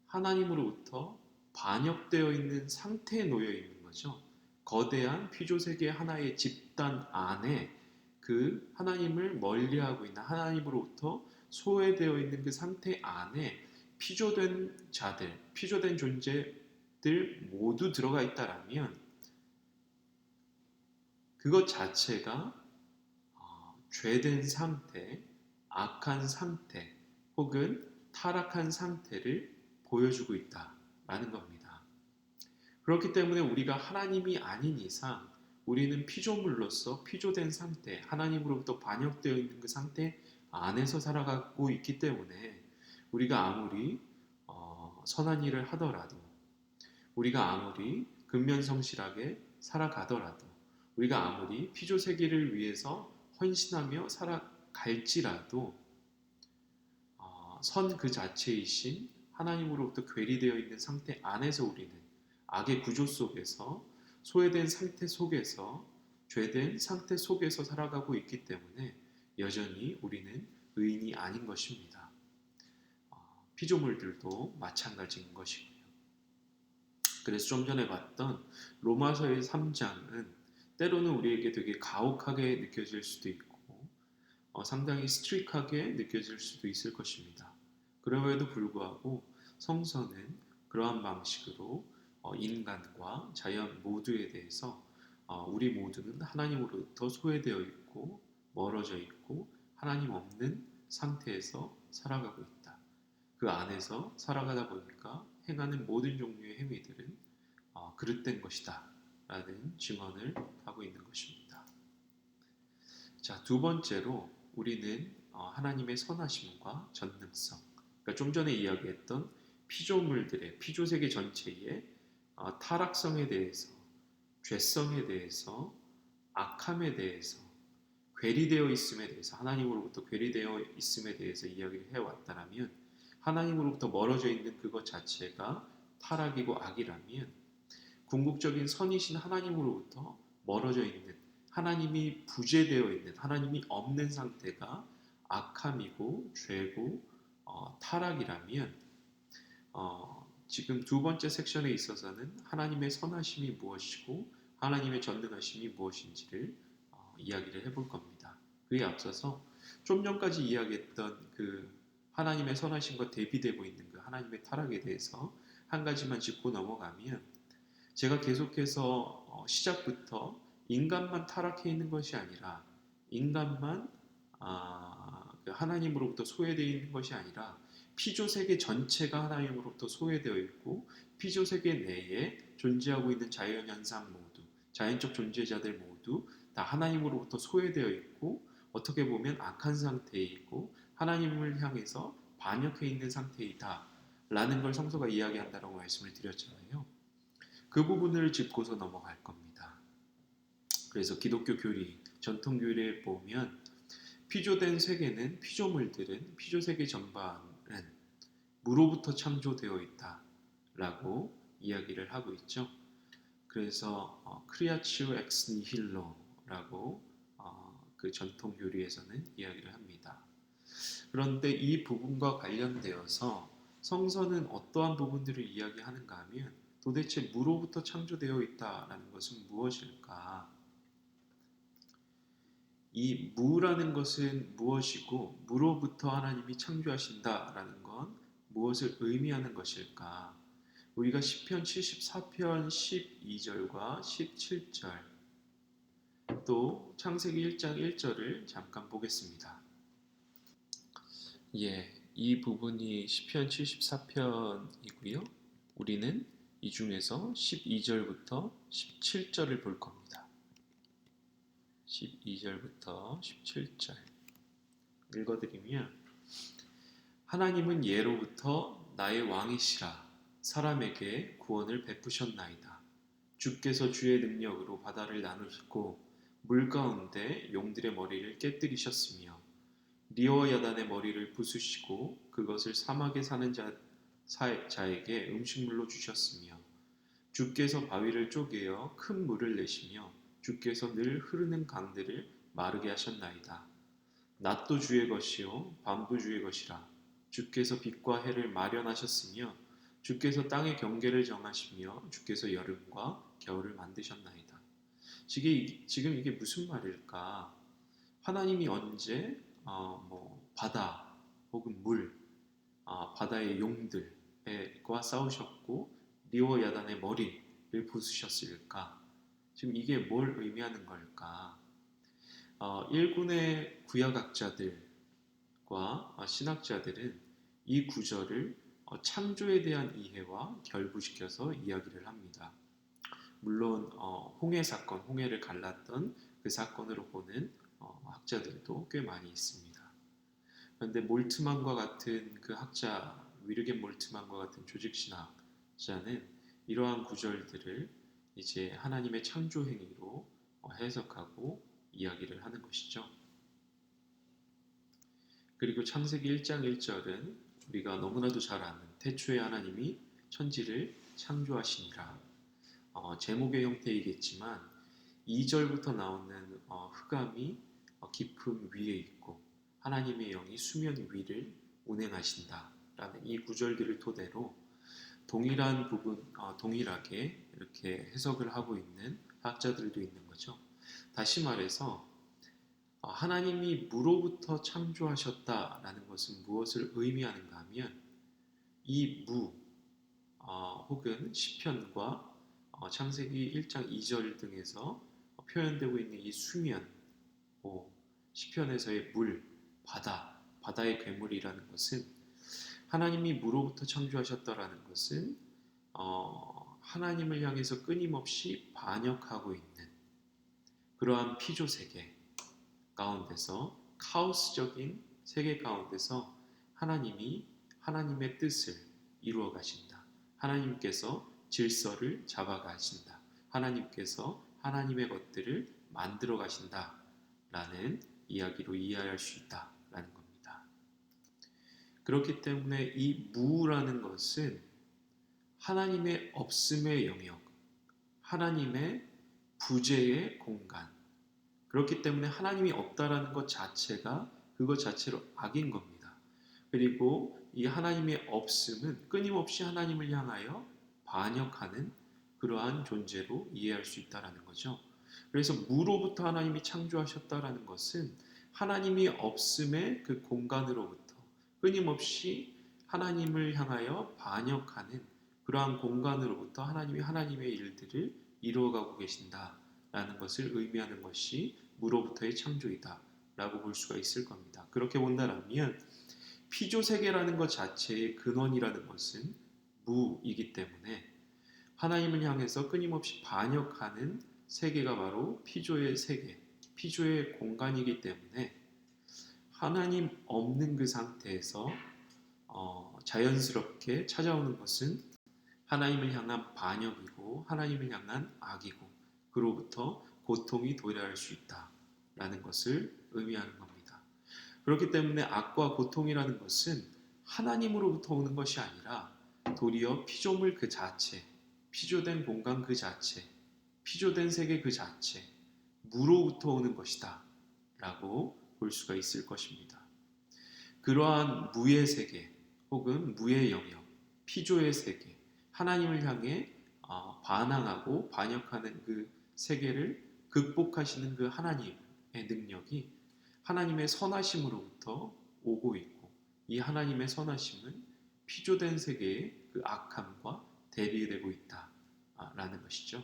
하나님으로부터 반역되어 있는 상태에 놓여 있는 거죠. 거대한 피조세계 하나의 집단 안에 그 하나님을 멀리하고 있는, 하나님으로부터 소외되어 있는 그 상태 안에 피조된 자들, 피조된 존재들 모두 들어가 있다라면 그것 자체가 죄된 상태, 악한 상태 혹은 타락한 상태를 보여주고 있다라는 겁니다. 그렇기 때문에 우리가 하나님이 아닌 이상 우리는 피조물로서 피조된 상태, 하나님으로부터 반역되어 있는 그 상태 안에서 살아가고 있기 때문에 우리가 아무리 선한 일을 하더라도, 우리가 아무리 근면성실하게 살아가더라도, 우리가 아무리 피조세계를 위해서 헌신하며 살아갈지라도 선 그 자체이신 하나님으로부터 괴리되어 있는 상태 안에서 우리는 악의 구조 속에서 소외된 상태 속에서 죄된 상태 속에서 살아가고 있기 때문에 여전히 우리는 의인이 아닌 것입니다. 피조물들도 마찬가지인 것이고요. 그래서 좀 전에 봤던 로마서의 3장은 때로는 우리에게 되게 가혹하게 느껴질 수도 있고 상당히 스트릭하게 느껴질 수도 있을 것입니다. 그럼에도 불구하고 성서는 그러한 방식으로 인간과 자연 모두에 대해서 우리 모두는 하나님으로부터 소외되어 있고 멀어져 있고 하나님 없는 상태에서 살아가고 있다. 그 안에서 살아가다 보니까 행하는 모든 종류의 행위들은 그릇된 것이다 라는 증언을 하고 있는 것입니다. 자, 두 번째로 우리는 하나님의 선하심과 전능성, 그러니까 좀 전에 이야기했던 피조물들의, 피조세계 전체의 타락성에 대해서, 죄성에 대해서, 악함에 대해서, 괴리되어 있음에 대해서, 하나님으로부터 괴리되어 있음에 대해서 이야기를 해왔다면, 하나님으로부터 멀어져 있는 그것 자체가 타락이고 악이라면, 궁극적인 선이신 하나님으로부터 멀어져 있는, 하나님이 부재되어 있는, 하나님이 없는 상태가 악함이고 죄고 타락이라면 지금 두 번째 섹션에 있어서는 하나님의 선하심이 무엇이고 하나님의 전능하심이 무엇인지를 이야기를 해볼 겁니다. 그에 앞서서 좀 전까지 이야기했던 그 하나님의 선하심과 대비되고 있는 그 하나님의 타락에 대해서 한 가지만 짚고 넘어가면, 제가 계속해서 시작부터 인간만 타락해 있는 것이 아니라, 인간만 그 하나님으로부터 소외되어 있는 것이 아니라 피조세계 전체가 하나님으로부터 소외되어 있고, 피조세계 내에 존재하고 있는 자연현상 모두, 자연적 존재자들 모두 다 하나님으로부터 소외되어 있고, 어떻게 보면 악한 상태에 있고 하나님을 향해서 반역해 있는 상태이다 라는 걸 성서가 이야기한다라고 말씀을 드렸잖아요. 그 부분을 짚고서 넘어갈 겁니다. 그래서 기독교 교리, 전통 교리에 보면 피조된 세계는, 피조물들은, 피조세계 전반은 무로부터 창조되어 있다라고 이야기를 하고 있죠. 그래서 크리아치오 엑스 니힐로라고 그 전통 교리에서는 이야기를 합니다. 그런데 이 부분과 관련되어서 성서는 어떠한 부분들을 이야기하는가 하면, 도대체 무로부터 창조되어 있다라는 것은 무엇일까? 이 무라는 것은 무엇이고, 무로부터 하나님이 창조하신다라는 건 무엇을 의미하는 것일까? 우리가 시편 74편 12절과 17절, 또 창세기 1장 1절을 잠깐 보겠습니다. 이 부분이 시편 74편이고요. 우리는 이 중에서 12절부터 17절을 볼 겁니다. 12절부터 17절 읽어드리면, 하나님은 예로부터 나의 왕이시라 사람에게 구원을 베푸셨나이다. 주께서 주의 능력으로 바다를 나누시고 물 가운데 용들의 머리를 깨뜨리셨으며, 리어와 야단의 머리를 부수시고 그것을 사막에 사는 자에게 음식물로 주셨으며, 주께서 바위를 쪼개어 큰 물을 내시며 주께서 늘 흐르는 강들을 마르게 하셨나이다. 낮도 주의 것이요 밤도 주의 것이라. 주께서 빛과 해를 마련하셨으며 주께서 땅의 경계를 정하시며 주께서 여름과 겨울을 만드셨나이다. 지금 이게 무슨 말일까? 하나님이 언제 바다 혹은 물, 바다의 용들과 싸우셨고 리오와 야단의 머리를 부수셨을까? 지금 이게 뭘 의미하는 걸까? 일군의 구약학자들과 신학자들은 이 구절을 창조에 대한 이해와 결부시켜서 이야기를 합니다. 물론 홍해 사건, 홍해를 갈랐던 그 사건으로 보는 학자들도 꽤 많이 있습니다. 그런데 몰트만과 같은 그 학자, 위르겐 몰트만과 같은 조직신학자는 이러한 구절들을 이제 하나님의 창조 행위로 해석하고 이야기를 하는 것이죠. 그리고 창세기 1장 1절은 우리가 너무나도 잘 아는 태초에 하나님이 천지를 창조하시니라. 제목의 형태이겠지만 2절부터 나오는 흑암이 깊음 위에 있고 하나님의 영이 수면 위를 운행하신다라는 이 구절들을 토대로 동일한 부분, 동일하게 이렇게 해석을 하고 있는 학자들도 있는 거죠. 다시 말해서 하나님이 무로부터 창조하셨다라는 것은 무엇을 의미하는가 하면, 이 무 혹은 시편과 창세기 1장 2절 등에서 표현되고 있는 이 수면, 시편에서의 물, 바다의 괴물이라는 것은, 하나님이 무로부터 창조하셨다라는 것은 하나님을 향해서 끊임없이 반역하고 있는 그러한 피조 세계 가운데서, 카오스적인 세계 가운데서 하나님이 하나님의 뜻을 이루어 가신다. 하나님께서 질서를 잡아 가신다. 하나님께서 하나님의 것들을 만들어 가신다 라는 이야기로 이해할 수 있다라는 겁니다. 그렇기 때문에 이 무라는 것은 하나님의 없음의 영역, 하나님의 부재의 공간, 그렇기 때문에 하나님이 없다라는 것 자체가 그것 자체로 악인 겁니다. 그리고 이 하나님의 없음은 끊임없이 하나님을 향하여 반역하는 그러한 존재로 이해할 수 있다는 거죠. 그래서 무로부터 하나님이 창조하셨다라는 것은 하나님이 없음의 그 공간으로부터, 끊임없이 하나님을 향하여 반역하는 그러한 공간으로부터 하나님이 하나님의 일들을 이루어가고 계신다라는 것을 의미하는 것이 무로부터의 창조이다 라고 볼 수가 있을 겁니다. 그렇게 본다면 피조세계라는 것 자체의 근원이라는 것은 무이기 때문에 하나님을 향해서 끊임없이 반역하는 세계가 바로 피조의 세계, 피조의 공간이기 때문에 하나님 없는 그 상태에서 자연스럽게 찾아오는 것은 하나님을 향한 반역이고 하나님을 향한 악이고 그로부터 고통이 도래할 수 있다라는 것을 의미하는 겁니다. 그렇기 때문에 악과 고통이라는 것은 하나님으로부터 오는 것이 아니라 도리어 피조물 그 자체, 피조된 공간 그 자체, 피조된 세계 그 자체, 무로부터 오는 것이다 라고 볼 수가 있을 것입니다. 그러한 무의 세계 혹은 무의 영역, 피조의 세계, 하나님을 향해 반항하고 반역하는 그 세계를 극복하시는 그 하나님의 능력이 하나님의 선하심으로부터 오고 있고 이 하나님의 선하심은 피조된 세계의 그 악함과 대비되고 있다라는 것이죠.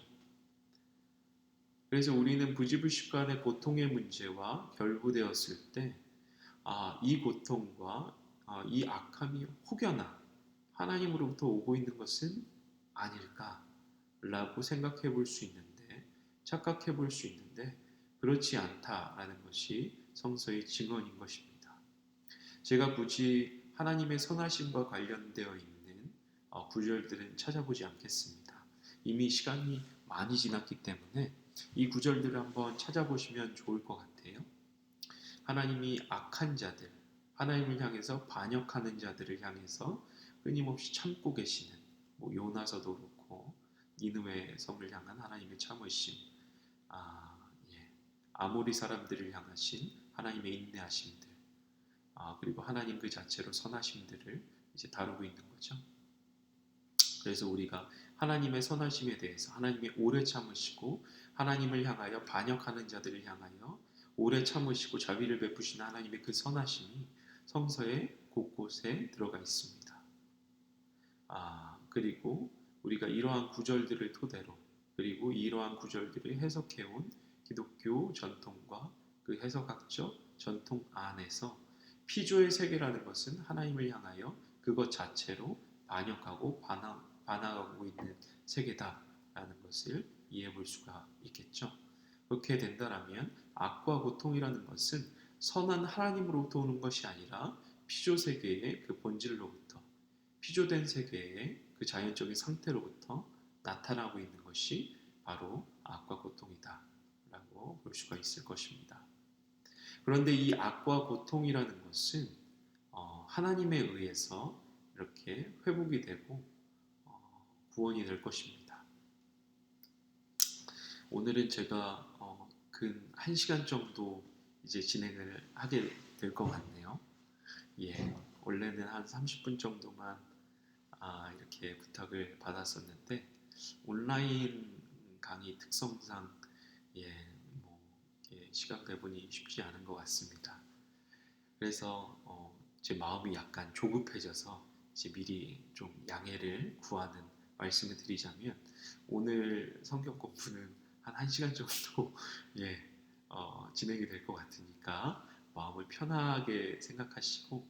그래서 우리는 부지불식간의 고통의 문제와 결부되었을 때 이 고통과 이 악함이 혹여나 하나님으로부터 오고 있는 것은 아닐까라고 생각해 볼 수 있는데 착각해 볼 수 있는데 그렇지 않다라는 것이 성서의 증언인 것입니다. 제가 굳이 하나님의 선하심과 관련되어 있는 구절들은 찾아보지 않겠습니다. 이미 시간이 많이 지났기 때문에 이 구절들을 한번 찾아보시면 좋을 것 같아요. 하나님이 악한 자들, 하나님을 향해서 반역하는 자들을 향해서 끊임없이 참고 계시는 요나서도 그렇고 니느웨 성을 향한 하나님의 참으심, 아모리 사람들을 향하신 하나님의 인내하심들, 그리고 하나님 그 자체로 선하심들을 이제 다루고 있는 거죠. 그래서 우리가 하나님의 선하심에 대해서 하나님의 오래 참으시고 하나님을 향하여 반역하는 자들을 향하여 오래 참으시고 자비를 베푸시는 하나님의 그 선하심이 성서의 곳곳에 들어가 있습니다. 그리고 우리가 이러한 구절들을 토대로 그리고 이러한 구절들을 해석해온 기독교 전통과 그 해석학적 전통 안에서 피조의 세계라는 것은 하나님을 향하여 그것 자체로 반역하고 반항하고 있는 세계다라는 것을 이해해 볼 수가 있겠죠. 그렇게 된다면 악과 고통이라는 것은 선한 하나님으로부터 오는 것이 아니라 피조 세계의 그 본질로부터 피조된 세계의 그 자연적인 상태로부터 나타나고 있는 것이 바로 악과 고통이다 라고 볼 수가 있을 것입니다. 그런데 이 악과 고통이라는 것은 하나님에 의해서 이렇게 회복이 되고 구원이 될 것입니다. 오늘은 제가 근 1시간 정도 이제 진행을 하게 될 것 같네요. 원래는 한 30분 정도만 이렇게 부탁을 받았었는데 온라인 강의 특성상 시간 배분이 쉽지 않은 것 같습니다. 그래서 제 마음이 약간 조급해져서 이제 미리 좀 양해를 구하는 말씀을 드리자면 오늘 성경 공부는 한 1시간 정도 진행이 될 것 같으니까 마음을 편하게 생각하시고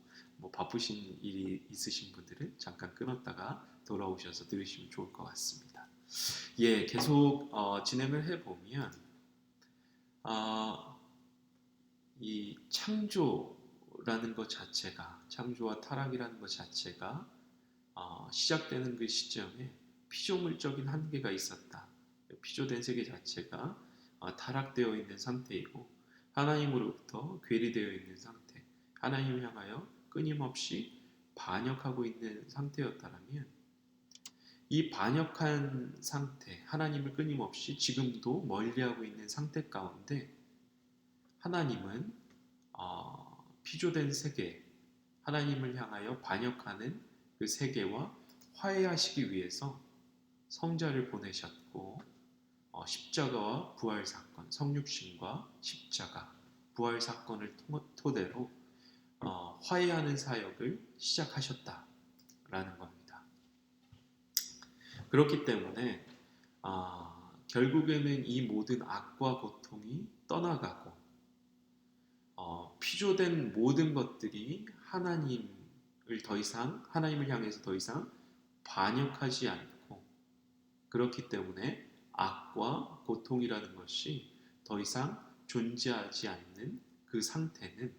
바쁘신 일이 있으신 분들은 잠깐 끊었다가 돌아오셔서 들으시면 좋을 것 같습니다. 계속 진행을 해보면 이 창조라는 것 자체가 창조와 타락이라는 것 자체가 시작되는 그 시점에 피조물적인 한계가 있었다. 피조된 세계 자체가 타락되어 있는 상태이고 하나님으로부터 괴리되어 있는 상태, 하나님을 향하여 끊임없이 반역하고 있는 상태였다면 이 반역한 상태, 하나님을 끊임없이 지금도 멀리하고 있는 상태 가운데 하나님은 피조된 세계, 하나님을 향하여 반역하는 그 세계와 화해하시기 위해서 성자를 보내셨고 십자가와 부활 사건, 성육신과 십자가, 부활 사건을 토대로 화해하는 사역을 시작하셨다라는 겁니다. 그렇기 때문에 결국에는 이 모든 악과 고통이 떠나가고 피조된 모든 것들이 하나님을 향해서 더 이상 반역하지 않고, 그렇기 때문에 악과 고통이라는 것이 더 이상 존재하지 않는 그 상태는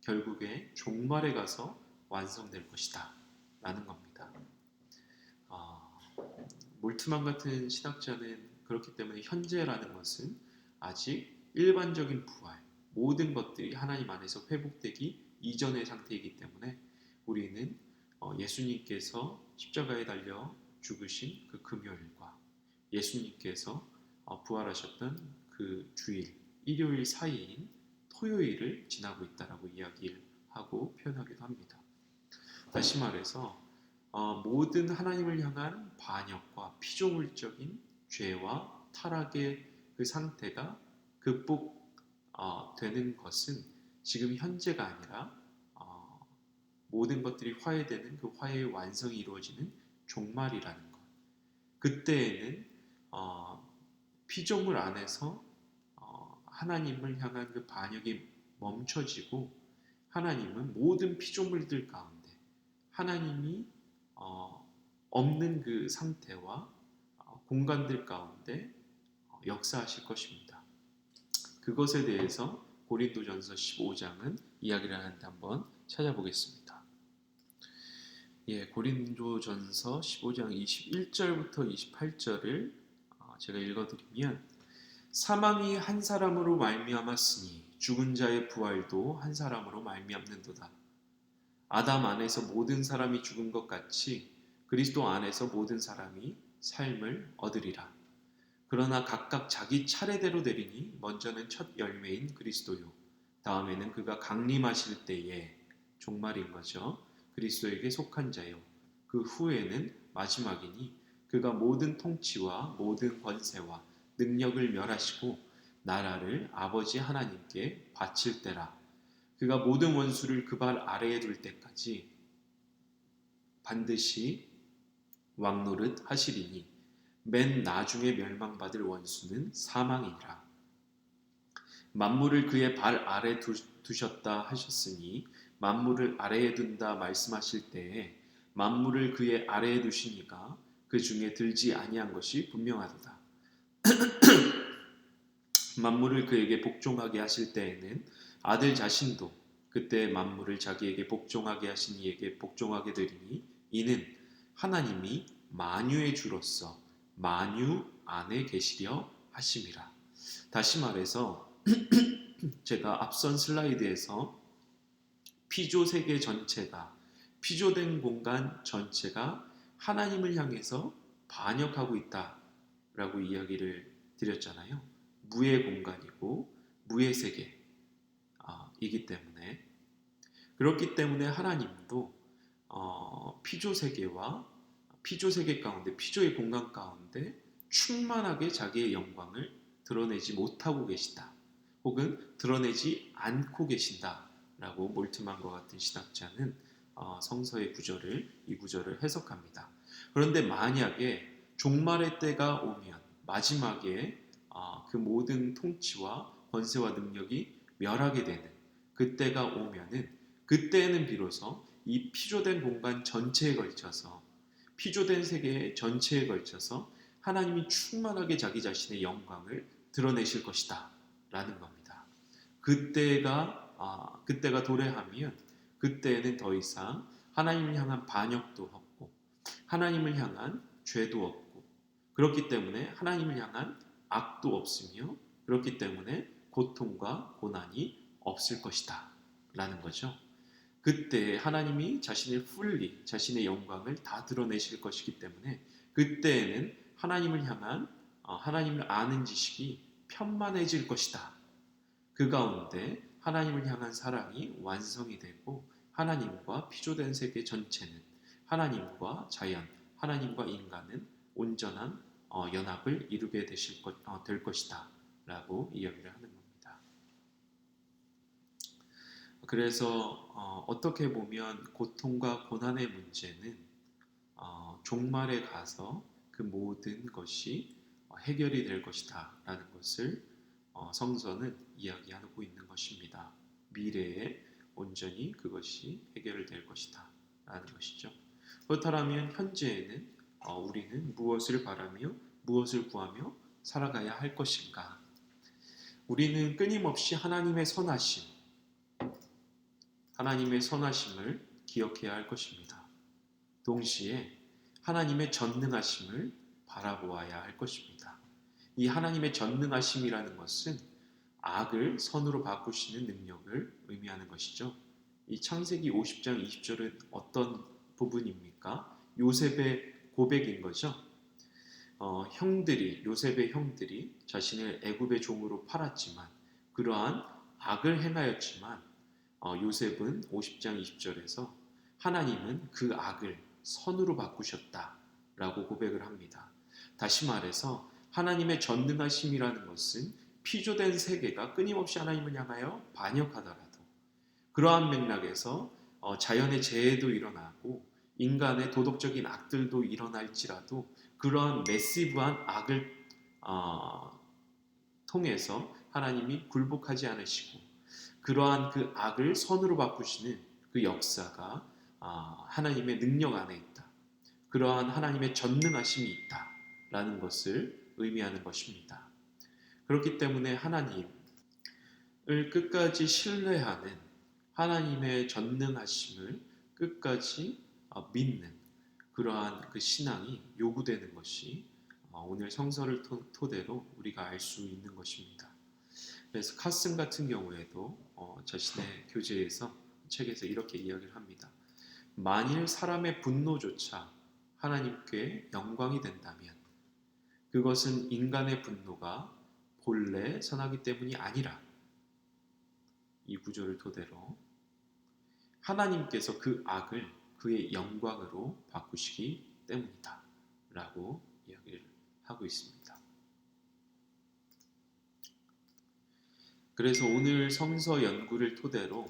결국에 종말에 가서 완성될 것이다 라는 겁니다. 몰트만 같은 신학자는 그렇기 때문에 현재라는 것은 아직 일반적인 부활, 모든 것들이 하나님 안에서 회복되기 이전의 상태이기 때문에 우리는 예수님께서 십자가에 달려 죽으신 그 금요일과 예수님께서 부활하셨던 그 주일, 일요일 사이인 토요일을 지나고 있다라고 이야기를 하고 표현하기도 합니다. 다시 말해서 모든 하나님을 향한 반역과 피조물적인 죄와 타락의 그 상태가 극복되는 것은 지금 현재가 아니라 모든 것들이 화해되는 그 화해의 완성이 이루어지는 종말이라는 것. 그때에는 피조물 안에서 하나님을 향한 그 반역이 멈춰지고 하나님은 모든 피조물들 가운데 하나님이 없는 그 상태와 공간들 가운데 역사하실 것입니다. 그것에 대해서 고린도전서 15장은 이야기를 하는데 한번 찾아보겠습니다. 고린도전서 15장 21절부터 28절을 제가 읽어드리면, 사망이 한 사람으로 말미암았으니 죽은 자의 부활도 한 사람으로 말미암는도다. 아담 안에서 모든 사람이 죽은 것 같이 그리스도 안에서 모든 사람이 삶을 얻으리라. 그러나 각각 자기 차례대로 되리니 먼저는 첫 열매인 그리스도요, 다음에는 그가 강림하실 때에, 종말인 거죠, 그리스도에게 속한 자요, 그 후에는 마지막이니 그가 모든 통치와 모든 권세와 능력을 멸하시고 나라를 아버지 하나님께 바칠 때라. 그가 모든 원수를 그 발 아래에 둘 때까지 반드시 왕노릇 하시리니 맨 나중에 멸망받을 원수는 사망이니라. 만물을 그의 발 아래 두셨다 하셨으니 만물을 아래에 둔다 말씀하실 때에 만물을 그의 아래에 두시니까 그 중에 들지 아니한 것이 분명하도다. 만물을 그에게 복종하게 하실 때에는 아들 자신도 그때 만물을 자기에게 복종하게 하신 이에게 복종하게 되리니 이는 하나님이 만유의 주로서 만유 안에 계시려 하심이라. 다시 말해서 제가 앞선 슬라이드에서 피조 세계 전체가, 피조된 공간 전체가 하나님을 향해서 반역하고 있다라고 이야기를 드렸잖아요. 무의 공간이고 무의 세계이기 때문에, 그렇기 때문에 하나님도 피조 세계와 피조 세계 가운데, 피조의 공간 가운데 충만하게 자기의 영광을 드러내지 못하고 계시다, 혹은 드러내지 않고 계신다라고 몰트만과 같은 신학자는 성서의 이 구절을 해석합니다. 그런데 만약에 종말의 때가 오면, 마지막에 그 모든 통치와 권세와 능력이 멸하게 되는 그때가 오면은, 그때에는 비로소 이 피조된 공간 전체에 걸쳐서, 피조된 세계 전체에 걸쳐서 하나님이 충만하게 자기 자신의 영광을 드러내실 것이다 라는 겁니다. 그때가 도래하면 그때에는 더 이상 하나님을 향한 반역도 없고 하나님을 향한 죄도 없고, 그렇기 때문에 하나님을 향한 악도 없으며, 그렇기 때문에 고통과 고난이 없을 것이다 라는 거죠. 그때 하나님이 자신의 영광을 다 드러내실 것이기 때문에 그때에는 하나님을 아는 지식이 편만해질 것이다. 그 가운데 하나님을 향한 사랑이 완성이 되고 하나님과 피조된 세계 전체는, 하나님과 자연, 하나님과 인간은 온전한 연합을 이루게 될 것이다 라고 이야기를 하는 겁니다. 그래서 어떻게 보면 고통과 고난의 문제는 종말에 가서 그 모든 것이 해결이 될 것이다 라는 것을 성서는 이야기하고 있는 것입니다. 미래에 온전히 그것이 해결될 것이다 라는 것이죠. 그렇다면 현재에는 우리는 무엇을 바라며 무엇을 구하며 살아가야 할 것인가? 우리는 끊임없이 하나님의 선하심을 기억해야 할 것입니다. 동시에 하나님의 전능하심을 바라보아야 할 것입니다. 이 하나님의 전능하심이라는 것은 악을 선으로 바꾸시는 능력을 의미하는 것이죠. 이 창세기 50장 20절은 어떤 부분입니까? 요셉의 고백인 거죠. 요셉의 형들이 자신을 애굽의 종으로 팔았지만 그러한 악을 행하였지만 요셉은 50장 20절에서 하나님은 그 악을 선으로 바꾸셨다라고 고백을 합니다. 다시 말해서 하나님의 전능하심이라는 것은 피조된 세계가 끊임없이 하나님을 향하여 반역하더라도 그러한 맥락에서 자연의 재해도 일어나고 인간의 도덕적인 악들도 일어날지라도 그러한 매시브한 악을 통해서 하나님이 굴복하지 않으시고 그러한 그 악을 선으로 바꾸시는 그 역사가 하나님의 능력 안에 있다. 그러한 하나님의 전능하심이 있다라는 것을 의미하는 것입니다. 그렇기 때문에 하나님을 끝까지 신뢰하는 하나님의 전능하심을 끝까지 믿는 그러한 그 신앙이 요구되는 것이 오늘 성서를 토대로 우리가 알 수 있는 것입니다. 그래서 카슨 같은 경우에도 자신의 책에서 이렇게 이야기를 합니다. 만일 사람의 분노조차 하나님께 영광이 된다면 그것은 인간의 분노가 본래 선하기 때문이 아니라 이 구조를 토대로 하나님께서 그 악을 그의 영광으로 바꾸시기 때문이다 라고 이야기를 하고 있습니다. 그래서 오늘 성서 연구를 토대로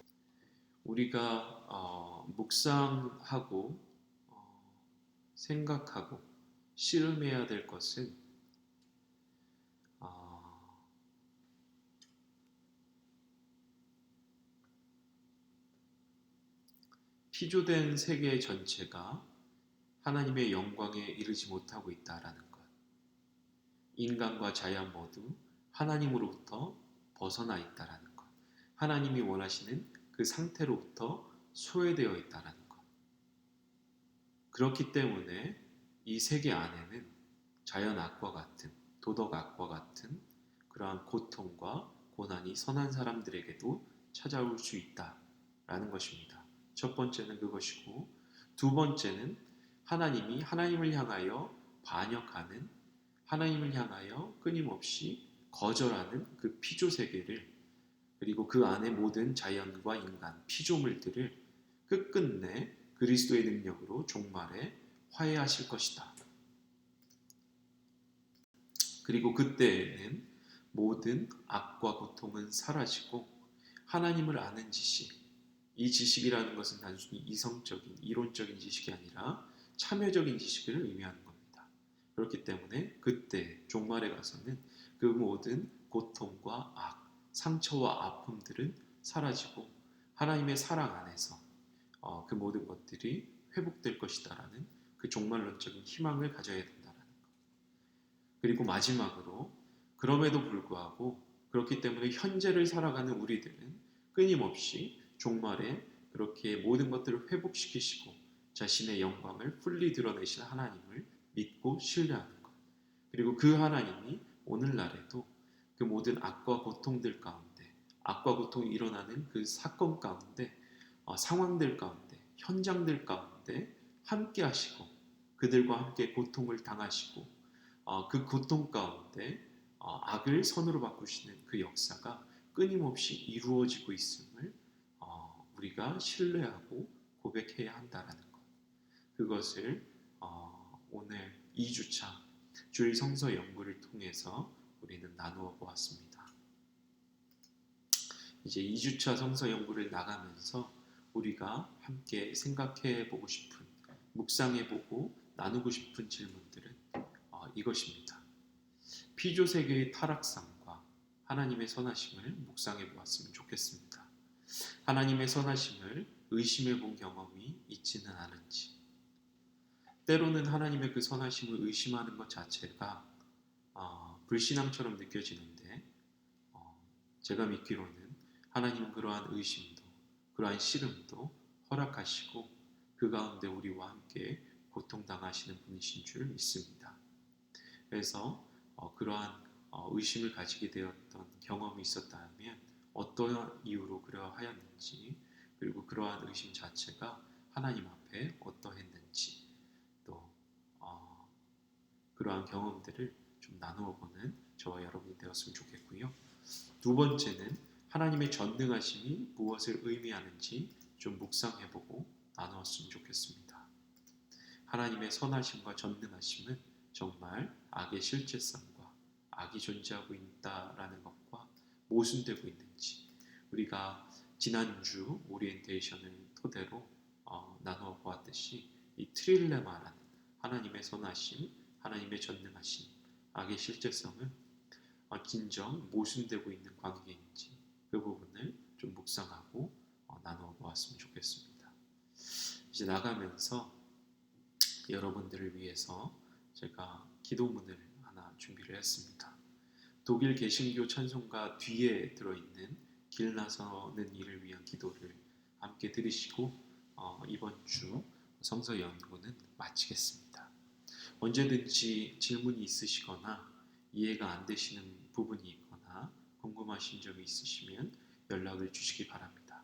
우리가 묵상하고 생각하고 씨름해야 될 것은 피조된 세계 전체가 하나님의 영광에 이르지 못하고 있다라는 것. 인간과 자연 모두 하나님으로부터 벗어나 있다라는 것. 하나님이 원하시는 그 상태로부터 소외되어 있다라는 것. 그렇기 때문에 이 세계 안에는 자연 악과 같은, 도덕 악과 같은 그러한 고통과 고난이 선한 사람들에게도 찾아올 수 있다라는 것입니다. 첫 번째는 그것이고, 두 번째는 하나님이 하나님을 향하여 반역하는, 하나님을 향하여 끊임없이 거절하는 그 피조 세계를, 그리고 그 안에 모든 자연과 인간, 피조물들을 끝끝내 그리스도의 능력으로 종말에 화해하실 것이다. 그리고 그때에는 모든 악과 고통은 사라지고 하나님을 아는 지식, 이 지식이라는 것은 단순히 이성적인, 이론적인 지식이 아니라 참여적인 지식을 의미하는 겁니다. 그렇기 때문에 그때 종말에 가서는 그 모든 고통과 악, 상처와 아픔들은 사라지고 하나님의 사랑 안에서 그 모든 것들이 회복될 것이다라는 그 종말론적인 희망을 가져야 된다는 것. 그리고 마지막으로 그럼에도 불구하고 그렇기 때문에 현재를 살아가는 우리들은 끊임없이 종말에 그렇게 모든 것들을 회복시키시고 자신의 영광을 풀리 드러내신 하나님을 믿고 신뢰하는 것. 그리고 그 하나님이 오늘날에도 그 모든 악과 고통들 가운데, 악과 고통이 일어나는 그 사건 가운데, 상황들 가운데, 현장들 가운데 함께 하시고 그들과 함께 고통을 당하시고 그 고통 가운데 악을 선으로 바꾸시는 그 역사가 끊임없이 이루어지고 있음을 우리가 신뢰하고 고백해야 한다라는 것. 그것을 오늘 2주차 주일 성서 연구를 통해서 우리는 나누어 보았습니다. 이제 2주차 성서 연구를 나가면서 우리가 함께 생각해 보고 싶은, 묵상해 보고 나누고 싶은 질문들은 이것입니다. 피조 세계의 타락상과 하나님의 선하심을 묵상해 보았으면 좋겠습니다. 하나님의 선하심을 의심해 본 경험이 있지는 않은지, 때로는 하나님의 그 선하심을 의심하는 것 자체가 불신앙처럼 느껴지는데, 제가 믿기로는 하나님은 그러한 의심도, 그러한 씨름도 허락하시고 그 가운데 우리와 함께 고통당하시는 분이신 줄 믿습니다. 그래서 그러한 의심을 가지게 되었던 경험이 있었다면 어떠한 이유로 그러하였는지, 그리고 그러한 의심 자체가 하나님 앞에 어떠했는지, 또 그러한 경험들을 좀 나누어 보는 저와 여러분이 되었으면 좋겠고요. 두 번째는 하나님의 전능하심이 무엇을 의미하는지 좀 묵상해보고 나누었으면 좋겠습니다. 하나님의 선하심과 전능하심은 정말 악의 실제성과 악이 존재하고 있다라는 것과 모순되고 있는지, 우리가 지난주 오리엔테이션을 토대로 나누어 보았듯이 이 트릴레마라는 하나님의 선하심, 하나님의 전능하심, 악의 실제성은 진정 모순되고 있는 관계인지 그 부분을 좀 묵상하고 나누어 보았으면 좋겠습니다. 이제 나가면서 여러분들을 위해서 제가 기도문을 하나 준비를 했습니다. 독일 개신교 찬송가 뒤에 들어있는 길 나서는 이를 위한 기도를 함께 들으시고 이번 주 성서 연구는 마치겠습니다. 언제든지 질문이 있으시거나 이해가 안 되시는 부분이 있거나 궁금하신 점이 있으시면 연락을 주시기 바랍니다.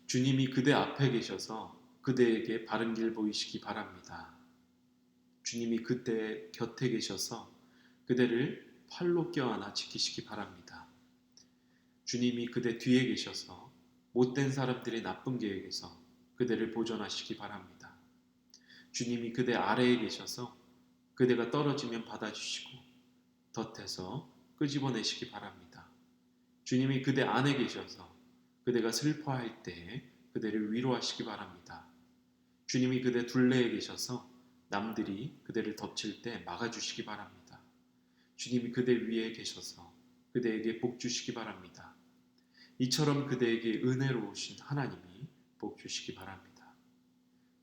주님이 그대 앞에 계셔서 그대에게 바른 길 보이시기 바랍니다. 주님이 그대 곁에 계셔서 그대를 팔로 껴안아 지키시기 바랍니다. 주님이 그대 뒤에 계셔서 못된 사람들의 나쁜 계획에서 그대를 보존하시기 바랍니다. 주님이 그대 아래에 계셔서 그대가 떨어지면 받아주시고 덫에서 끄집어내시기 바랍니다. 주님이 그대 안에 계셔서 그대가 슬퍼할 때에 그대를 위로하시기 바랍니다. 주님이 그대 둘레에 계셔서 남들이 그대를 덮칠 때 막아주시기 바랍니다. 주님이 그대 위에 계셔서 그대에게 복 주시기 바랍니다. 이처럼 그대에게 은혜로우신 하나님이 복 주시기 바랍니다.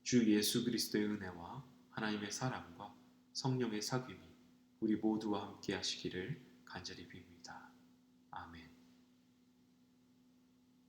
주 예수 그리스도의 은혜와 하나님의 사랑과 성령의 사귐이 우리 모두와 함께 하시기를 간절히 빕니다.